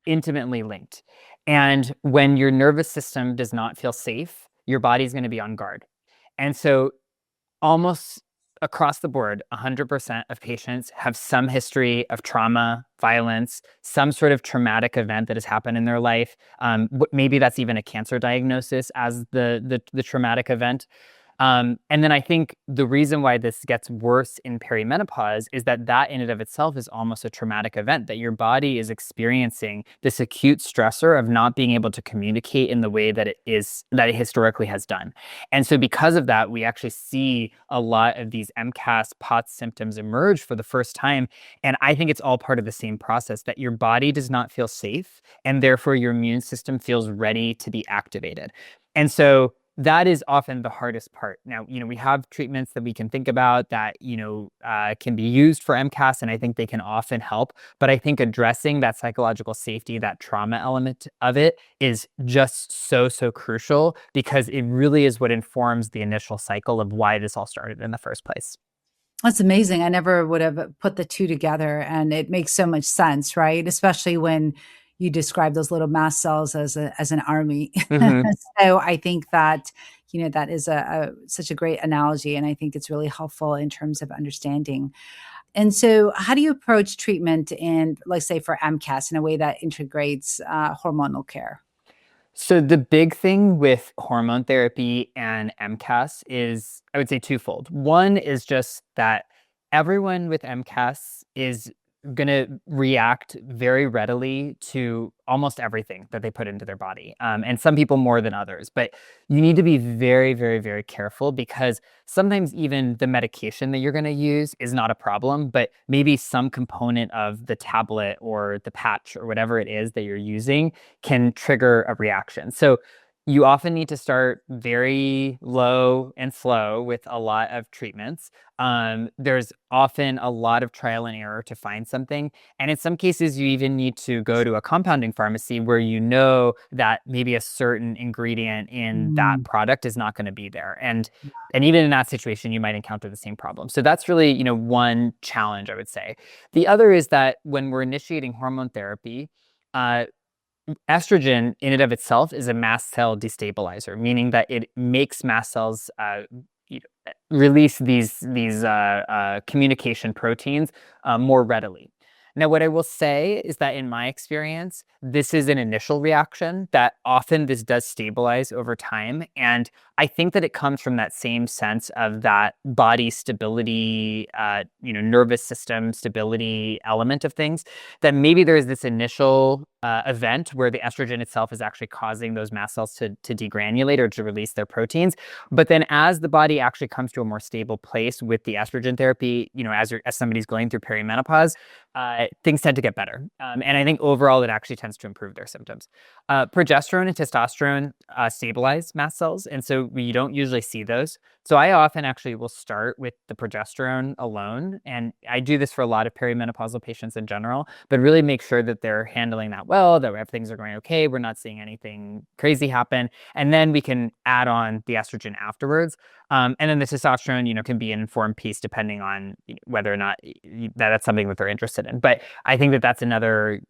intimately linked. And when your nervous system does not feel safe, your body's going to be on guard. And so almost across the board, 100% of patients have some history of trauma, violence, some sort of traumatic event that has happened in their life. Maybe that's even a cancer diagnosis as the traumatic event. And then I think the reason why this gets worse in perimenopause is that in and of itself is almost a traumatic event, that your body is experiencing this acute stressor of not being able to communicate in the way that it historically has done. And so because of that, we actually see a lot of these MCAS POTS symptoms emerge for the first time. And I think it's all part of the same process, that your body does not feel safe, and therefore your immune system feels ready to be activated. And so that is often the hardest part. Now, we have treatments that we can think about that, can be used for MCAS, and I think they can often help. But I think addressing that psychological safety, that trauma element of it, is just so, so crucial, because it really is what informs the initial cycle of why this all started in the first place. That's amazing. I never would have put the two together, and it makes so much sense, right? Especially when you describe those little mast cells as an army. Hmm. So I think that that is such a great analogy, and I think it's really helpful in terms of understanding. And so, how do you approach treatment in, let's say, for MCAS in a way that integrates hormonal care? So the big thing with hormone therapy and MCAS is, I would say, twofold. One is just that everyone with MCAS is going to react very readily to almost everything that they put into their body. And some people more than others. But you need to be very, very, very careful, because sometimes even the medication that you're going to use is not a problem, but maybe some component of the tablet or the patch or whatever it is that you're using can trigger a reaction. So you often need to start very low and slow with a lot of treatments. There's often a lot of trial and error to find something. And in some cases, you even need to go to a compounding pharmacy where you know that maybe a certain ingredient in that Mm, product is not going to be there. And even in that situation, you might encounter the same problem. So that's really, one challenge, I would say. The other is that when we're initiating hormone therapy, uh, estrogen in and of itself is a mast cell destabilizer, meaning that it makes mast cells release these communication proteins more readily. Now, what I will say is that in my experience, this is an initial reaction that often this does stabilize over time. And I think that it comes from that same sense of that body stability, nervous system stability element of things, that maybe there's this initial event where the estrogen itself is actually causing those mast cells to degranulate or to release their proteins. But then as the body actually comes to a more stable place with the estrogen therapy, as somebody's going through perimenopause, things tend to get better. And I think overall it actually tends to improve their symptoms. Progesterone and testosterone stabilize mast cells, and so we don't usually see those. So I often actually will start with the progesterone alone, and I do this for a lot of perimenopausal patients in general, but really make sure that they're handling that well, that things are going okay, we're not seeing anything crazy happen, and then we can add on the estrogen afterwards. And then the testosterone, can be an informed piece depending on whether or not that's something that they're interested in. But I think that that's another,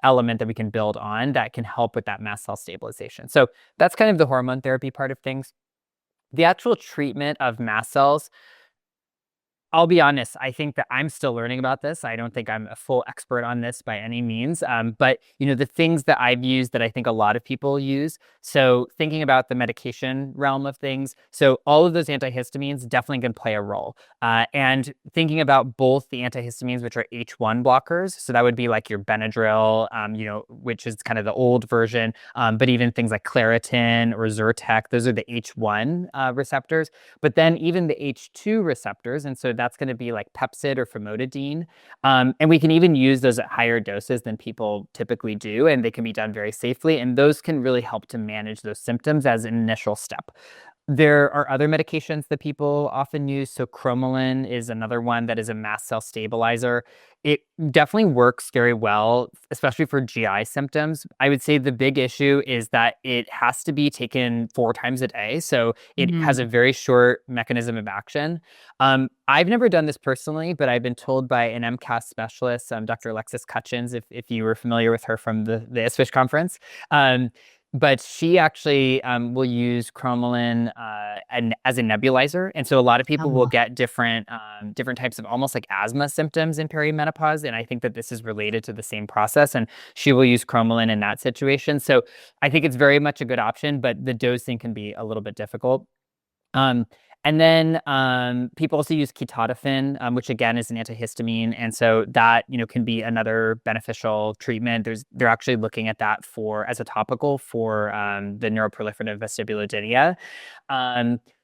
element that we can build on that can help with that mast cell stabilization. So that's kind of the hormone therapy part of things. The actual treatment of mast cells, I'll be honest, I think that I'm still learning about this. I don't think I'm a full expert on this by any means. But the things that I've used that I think a lot of people use. So thinking about the medication realm of things. So all of those antihistamines definitely can play a role. And thinking about both the antihistamines, which are H1 blockers. So that would be like your Benadryl, which is kind of the old version. But even things like Claritin or Zyrtec, those are the H1 receptors. But then even the H2 receptors, and so that's going to be like Pepcid or famotidine. And we can even use those at higher doses than people typically do, and they can be done very safely. And those can really help to manage those symptoms as an initial step. There are other medications that people often use. So cromolyn is another one that is a mast cell stabilizer. It definitely works very well, especially for GI symptoms. I would say the big issue is that it has to be taken 4 times a day. So it has a very short mechanism of action. I've never done this personally, but I've been told by an MCAS specialist, Dr. Alexis Cutchins, if you were familiar with her from the ISFISH conference. But she actually will use cromolyn as a nebulizer. And so a lot of people will get different types of almost like asthma symptoms in perimenopause. And I think that this is related to the same process. And she will use cromolyn in that situation. So I think it's very much a good option, but the dosing can be a little bit difficult. And then people also use ketotifen, which again is an antihistamine, and so that can be another beneficial treatment. They're actually looking at that as a topical for the neuroproliferative vestibulodynia.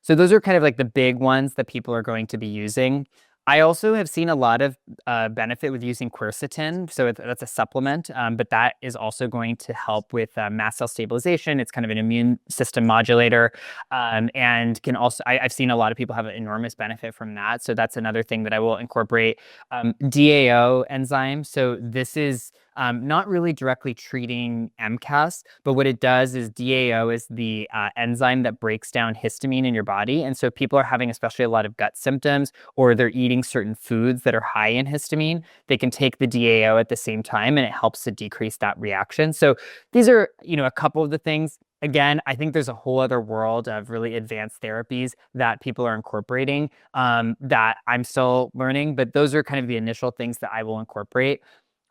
So those are kind of like the big ones that people are going to be using. I also have seen a lot of benefit with using quercetin. So that's a supplement, but that is also going to help with mast cell stabilization. It's kind of an immune system modulator, and can also, I've seen a lot of people have an enormous benefit from that. So that's another thing that I will incorporate. DAO enzyme. So this is not really directly treating MCAS, but what it does is DAO is the enzyme that breaks down histamine in your body. And so people are having especially a lot of gut symptoms, or they're eating certain foods that are high in histamine. They can take the DAO at the same time, and it helps to decrease that reaction. So these are, a couple of the things. Again, I think there's a whole other world of really advanced therapies that people are incorporating that I'm still learning, but those are kind of the initial things that I will incorporate.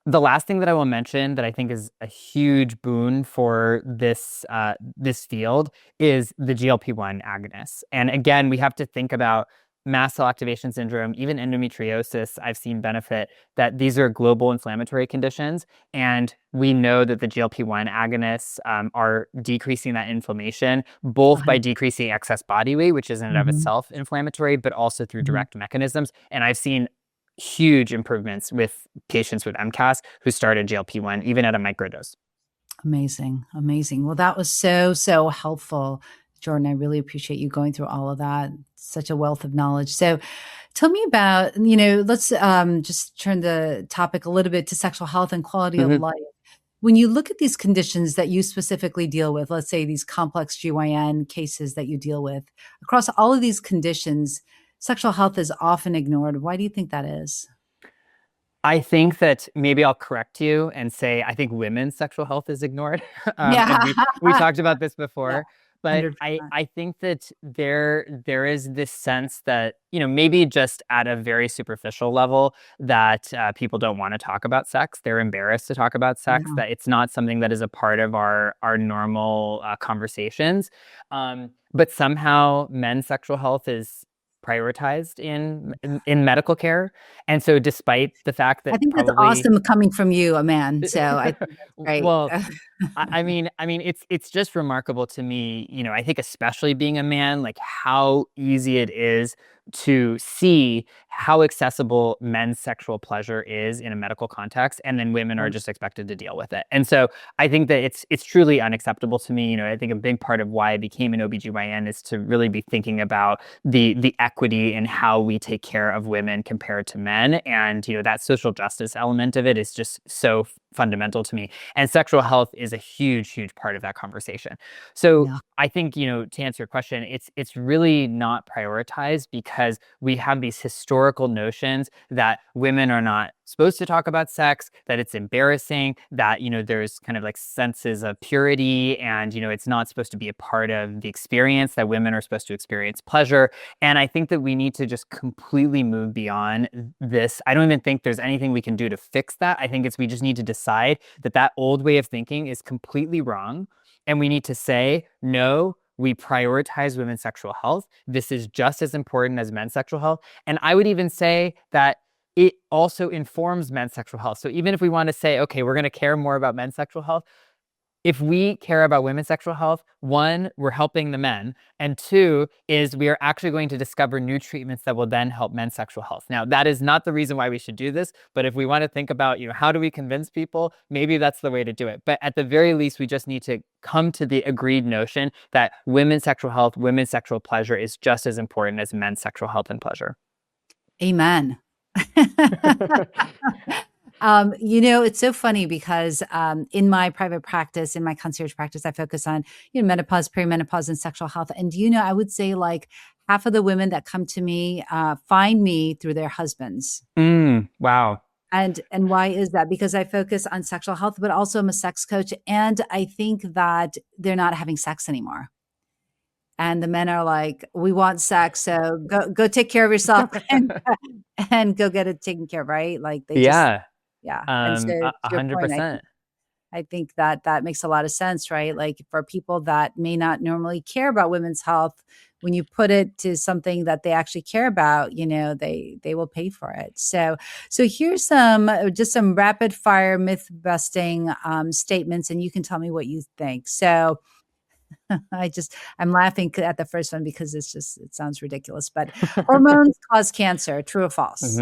The last thing that I will mention that I think is a huge boon for this field is the GLP-1 agonists. And again, we have to think about mast cell activation syndrome, even endometriosis. I've seen benefit that these are global inflammatory conditions, and we know that the GLP-1 agonists are decreasing that inflammation, both by decreasing excess body weight, which is in and of itself inflammatory, but also through direct mechanisms. And I've seen huge improvements with patients with MCAS who started GLP-1, even at a microdose. Amazing. Amazing. Well, that was so helpful, Jordan. I really appreciate you going through all of that. Such a wealth of knowledge. So tell me about, let's just turn the topic a little bit to sexual health and quality of life. When you look at these conditions that you specifically deal with, let's say these complex GYN cases that you deal with, across all of these conditions, sexual health is often ignored. Why do you think that is? I think that maybe I'll correct you and say I think women's sexual health is ignored. Yeah. And we talked about this Yeah. before. But 100%. I think that there is this sense that, maybe just at a very superficial level, that people don't want to talk about sex. They're embarrassed to talk about sex, Yeah. that it's not something that is a part of our normal conversations. But somehow men's sexual health is prioritized in medical care. And so despite the fact I that think that's probably awesome coming from you, a man. So I think that's great. well, I mean, it's just remarkable to me, I think especially being a man, like how easy it is to see how accessible men's sexual pleasure is in a medical context, and then women are just expected to deal with it. And so I think that it's truly unacceptable to me. I think a big part of why I became an OBGYN is to really be thinking about the equity in how we take care of women compared to men. And, that social justice element of it is just so fundamental to me. And sexual health is a huge, huge part of that conversation. So Yeah. I think, to answer your question, it's really not prioritized because we have these historical notions that women are not supposed to talk about sex, that it's embarrassing, that, there's kind of like senses of purity, and, it's not supposed to be a part of the experience, that women are supposed to experience pleasure. And I think that we need to just completely move beyond this. I don't even think there's anything we can do to fix that. I think we just need to decide that that old way of thinking is completely wrong. And we need to say, no, we prioritize women's sexual health. This is just as important as men's sexual health. And I would even say that it also informs men's sexual health. So even if we want to say, okay, we're going to care more about men's sexual health, if we care about women's sexual health, one, we're helping the men, and two is we are actually going to discover new treatments that will then help men's sexual health. Now, that is not the reason why we should do this, but if we want to think about, how do we convince people, maybe that's the way to do it. But at the very least, we just need to come to the agreed notion that women's sexual health, women's sexual pleasure is just as important as men's sexual health and pleasure. Amen. It's so funny because in my private practice, in my concierge practice, I focus on, menopause, perimenopause, and sexual health. And I would say like half of the women that come to me find me through their husbands. Wow. And why is that? Because I focus on sexual health, but also I'm a sex coach, and I think that they're not having sex anymore. And the men are like, we want sex, so go take care of yourself and go get it taken care of, right? Like they just, Yeah. yeah. And so to your point, 100%. I think that that makes a lot of sense, right? Like for people that may not normally care about women's health, when you put it to something that they actually care about, they will pay for it. So here's some rapid fire myth busting statements, and you can tell me what you think. So I'm laughing at the first one because it sounds ridiculous, but hormones cause cancer. True or false?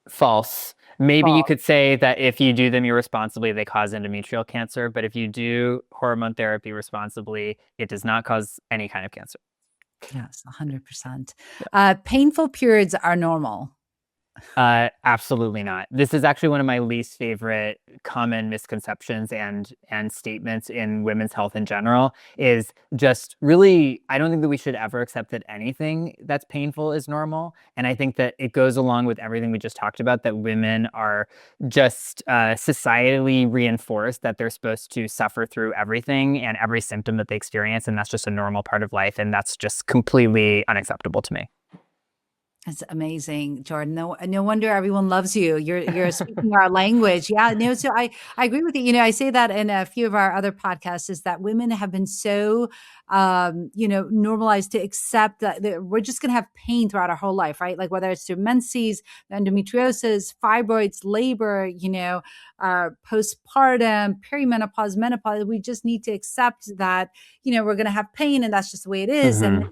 False. Maybe you False. could say that if you do them irresponsibly, they cause endometrial cancer. But if you do hormone therapy responsibly, it does not cause any kind of cancer. Yes, 100%. Painful periods are normal. Absolutely not. This is actually one of my least favorite common misconceptions and statements in women's health in general is just really, I don't think that we should ever accept that anything that's painful is normal. And I think that it goes along with everything we just talked about, that women are just societally reinforced that they're supposed to suffer through everything and every symptom that they experience. And that's just a normal part of life. And that's just completely unacceptable to me. That's amazing, Jordan. No wonder everyone loves you. You're speaking our language. Yeah, no, so I agree with you. I say that in a few of our other podcasts is that women have been so normalized to accept that we're just going to have pain throughout our whole life, right? Like whether it's through menses, endometriosis, fibroids, labor, postpartum, perimenopause, menopause. We just need to accept that, we're going to have pain, and that's just the way it is. And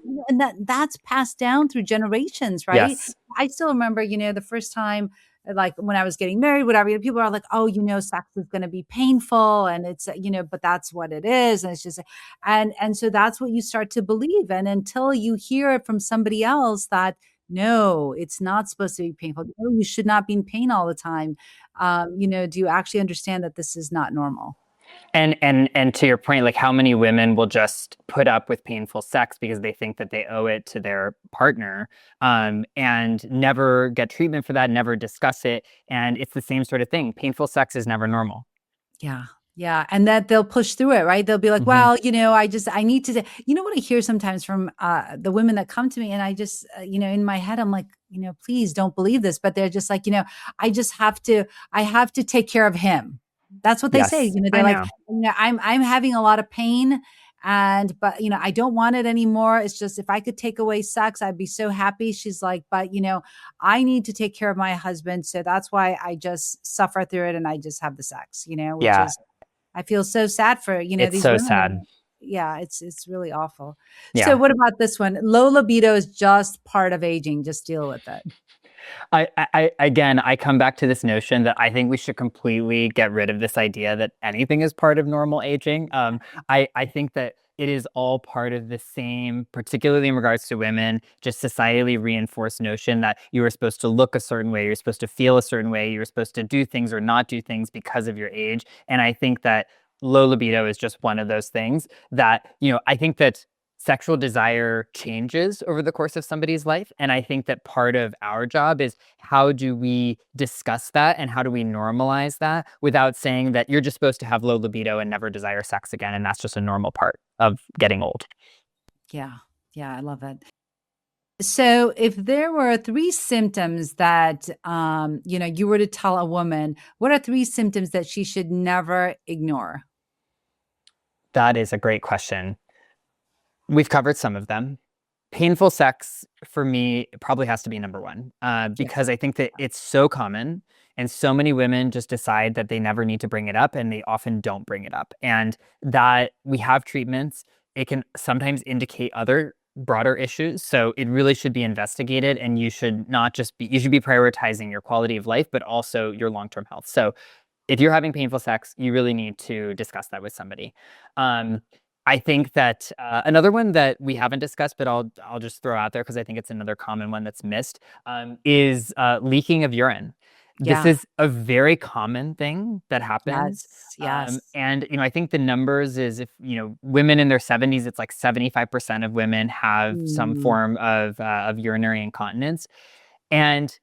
that's passed down through generations, right? Yes. I still remember, the first time, like when I was getting married, whatever, people are like, oh, sex is going to be painful. And it's, but that's what it is. And it's just, and so that's what you start to believe. And until you hear it from somebody else that, no, it's not supposed to be painful. No, you should not be in pain all the time. Do you actually understand that this is not normal? And to your point, like how many women will just put up with painful sex because they think that they owe it to their partner, and never get treatment for that, never discuss it. And it's the same sort of thing. Painful sex is never normal. Yeah. Yeah, and that they'll push through it, right? They'll be like, Hmm. "Well, I need to." What I hear sometimes from the women that come to me, and I just, in my head, I'm like, please don't believe this, but they're just like, I just I have to take care of him. That's what they say. Yes, They're I like, know. I'm having a lot of pain, and but I don't want it anymore. It's just if I could take away sex, I'd be so happy. She's like, but I need to take care of my husband, so that's why I just suffer through it, and I just have the sex. Which Yeah, is I feel so sad for, it's these so women. sad. Yeah, it's really awful. So Yeah. what about this one? Low libido is just part of aging. Just deal with it. Again, I come back to this notion that I think we should completely get rid of this idea that anything is part of normal aging. I think that it is all part of the same, particularly in regards to women, just societally reinforced notion that you are supposed to look a certain way, you're supposed to feel a certain way, you're supposed to do things or not do things because of your age. And I think that low libido is just one of those things that, I think that sexual desire changes over the course of somebody's life. And I think that part of our job is how do we discuss that and how do we normalize that without saying that you're just supposed to have low libido and never desire sex again. And that's just a normal part of getting old. Yeah. Yeah, I love it. So if there were three symptoms that you were to tell a woman, what are three symptoms that she should never ignore? That is a great question. We've covered some of them. Painful sex for me probably has to be number one, Yes. because I think that it's so common and so many women just decide that they never need to bring it up and they often don't bring it up. And that we have treatments, it can sometimes indicate other broader issues. So it really should be investigated and you should not just be, you should be prioritizing your quality of life, but also your long-term health. So if you're having painful sex, you really need to discuss that with somebody. Um, I think that another one that we haven't discussed, but I'll just throw out there because I think it's another common one that's missed, is leaking of urine. This Yeah. is a very common thing that happens. Yes. Yes. And I think the numbers is if women in their 70s, it's like 75% of women have some Mm. form of urinary incontinence. And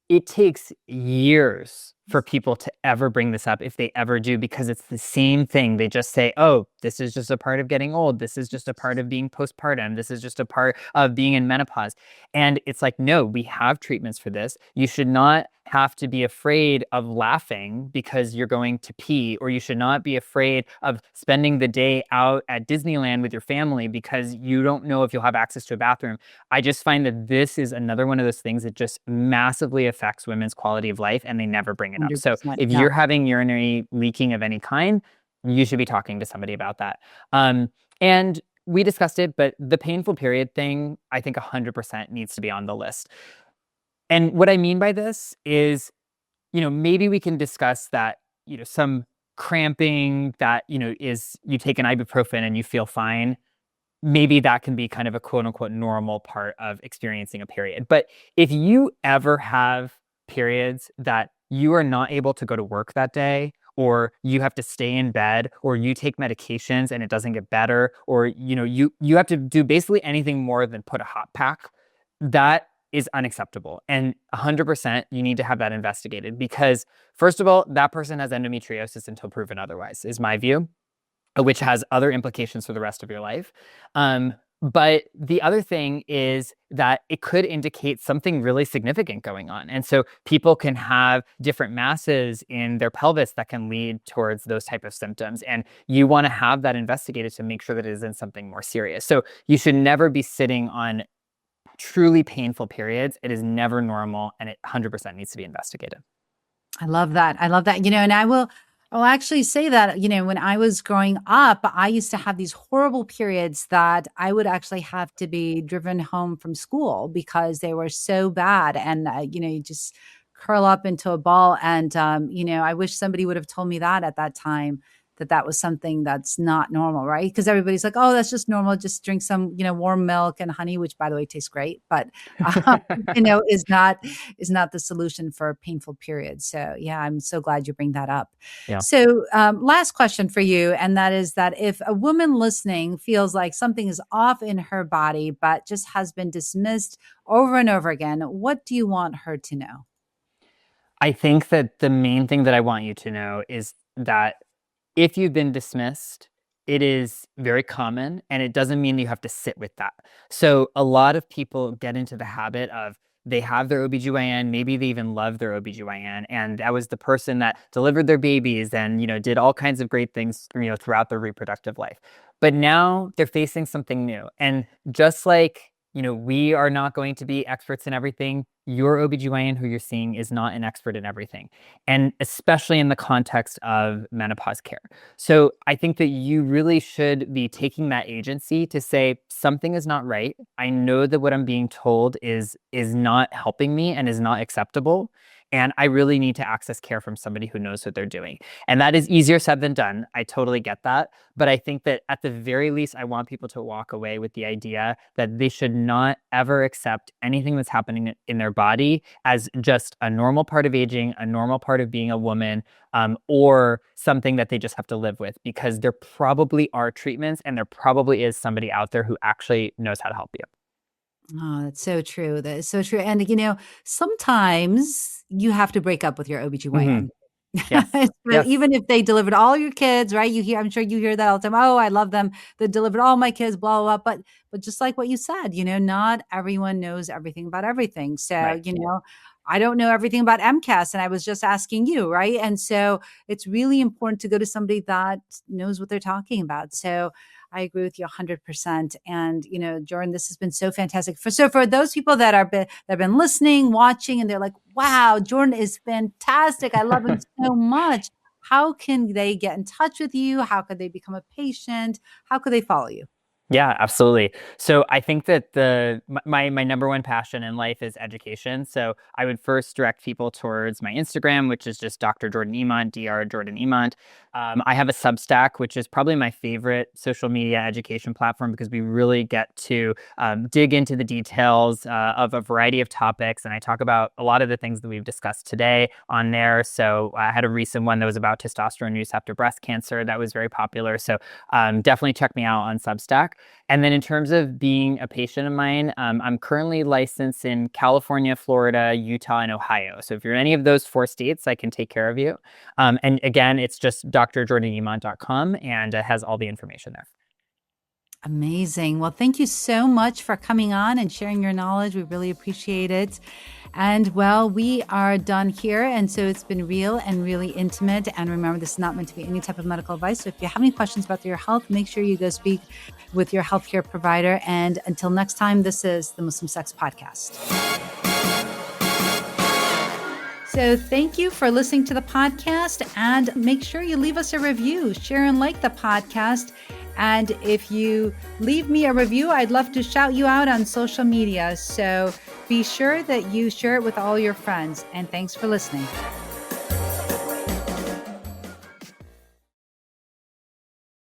it takes years for people to ever bring this up if they ever do, because it's the same thing. They just say, oh, this is just a part of getting old. This is just a part of being postpartum. This is just a part of being in menopause. And it's like, no, we have treatments for this. You should not have to be afraid of laughing because you're going to pee, or you should not be afraid of spending the day out at Disneyland with your family because you don't know if you'll have access to a bathroom. I just find that this is another one of those things that just massively affects women's quality of life and they never bring it up. So 100%. if Yeah. you're having urinary leaking of any kind, you should be talking to somebody about that. And we discussed it, but the painful period thing, I think 100% needs to be on the list. And what I mean by this is, maybe we can discuss that, some cramping that, is you take an ibuprofen and you feel fine, maybe that can be kind of a quote unquote normal part of experiencing a period. But if you ever have periods that you are not able to go to work that day, or you have to stay in bed, or you take medications and it doesn't get better, or you have to do basically anything more than put a hot pack, that is unacceptable. And 100% you need to have that investigated because first of all, that person has endometriosis until proven otherwise, is my view, which has other implications for the rest of your life. But the other thing is that it could indicate something really significant going on. And so people can have different masses in their pelvis that can lead towards those type of symptoms. And you want to have that investigated to make sure that it isn't something more serious. So you should never be sitting on truly painful periods. It is never normal and it 100% needs to be investigated. I love that. I love that. And I'll actually say that, when I was growing up, I used to have these horrible periods that I would actually have to be driven home from school because they were so bad. And, you just curl up into a ball. And, I wish somebody would have told me that at that time, that that was something that's not normal, right? Because everybody's like, oh, that's just normal. Just drink some, warm milk and honey, which by the way tastes great, but um, is not the solution for painful periods. So yeah, I'm so glad you bring that up. Yeah. So last question for you, and that is that if a woman listening feels like something is off in her body, but just has been dismissed over and over again, what do you want her to know? I think that the main thing that I want you to know is that If you've been dismissed, it is very common, and it doesn't mean that you have to sit with that. So a lot of people get into the habit of they have their OBGYN, maybe they even love their OBGYN, and that was the person that delivered their babies and, did all kinds of great things, throughout their reproductive life. But now they're facing something new. And just like, we are not going to be experts in everything, your OBGYN who you're seeing is not an expert in everything, and especially in the context of menopause care. So I think that you really should be taking that agency to say something is not right. I know that what I'm being told is not helping me and is not acceptable. And I really need to access care from somebody who knows what they're doing. And that is easier said than done. I totally get that. But I think that at the very least, I want people to walk away with the idea that they should not ever accept anything that's happening in their body as just a normal part of aging, a normal part of being a woman, or something that they just have to live with, because there probably are treatments and there probably is somebody out there who actually knows how to help you. Oh, that's so true. That is so true. And, sometimes you have to break up with your Hmm. OBGYN. Yes. But Yes. even if they delivered all your kids, right? I'm sure you hear that all the time. Oh, I love them. They delivered all my kids, blah, blah, blah. But just like what you said, not everyone knows everything about everything. So, Right. I don't know everything about MCAS, and I was just asking you, right? And so it's really important to go to somebody that knows what they're talking about. So I agree with you 100%. And, Jordan, this has been so fantastic. For those people that have been listening, watching, and they're like, wow, Jordan is fantastic. I love him so much. How can they get in touch with you? How could they become a patient? How could they follow you? Yeah, absolutely. So I think that my number one passion in life is education. So I would first direct people towards my Instagram, which is just Dr. Jordan Emont, Dr. Jordan Emont. I have a Substack, which is probably my favorite social media education platform, because we really get to dig into the details of a variety of topics, and I talk about a lot of the things that we've discussed today on there. So I had a recent one that was about testosterone use after breast cancer that was very popular. So definitely check me out on Substack. And then in terms of being a patient of mine, I'm currently licensed in California, Florida, Utah, and Ohio. So if you're in any of those 4 states, I can take care of you. And again, it's just drjordanemont.com, and it has all the information there. Amazing. Well, thank you so much for coming on and sharing your knowledge. We really appreciate it. And well, we are done here. And so it's been real and really intimate. And remember, this is not meant to be any type of medical advice. So if you have any questions about your health, make sure you go speak with your healthcare provider. And until next time, this is the Muslim Sex Podcast. So thank you for listening to the podcast, and make sure you leave us a review, share and like the podcast. And if you leave me a review, I'd love to shout you out on social media. So be sure that you share it with all your friends. And thanks for listening.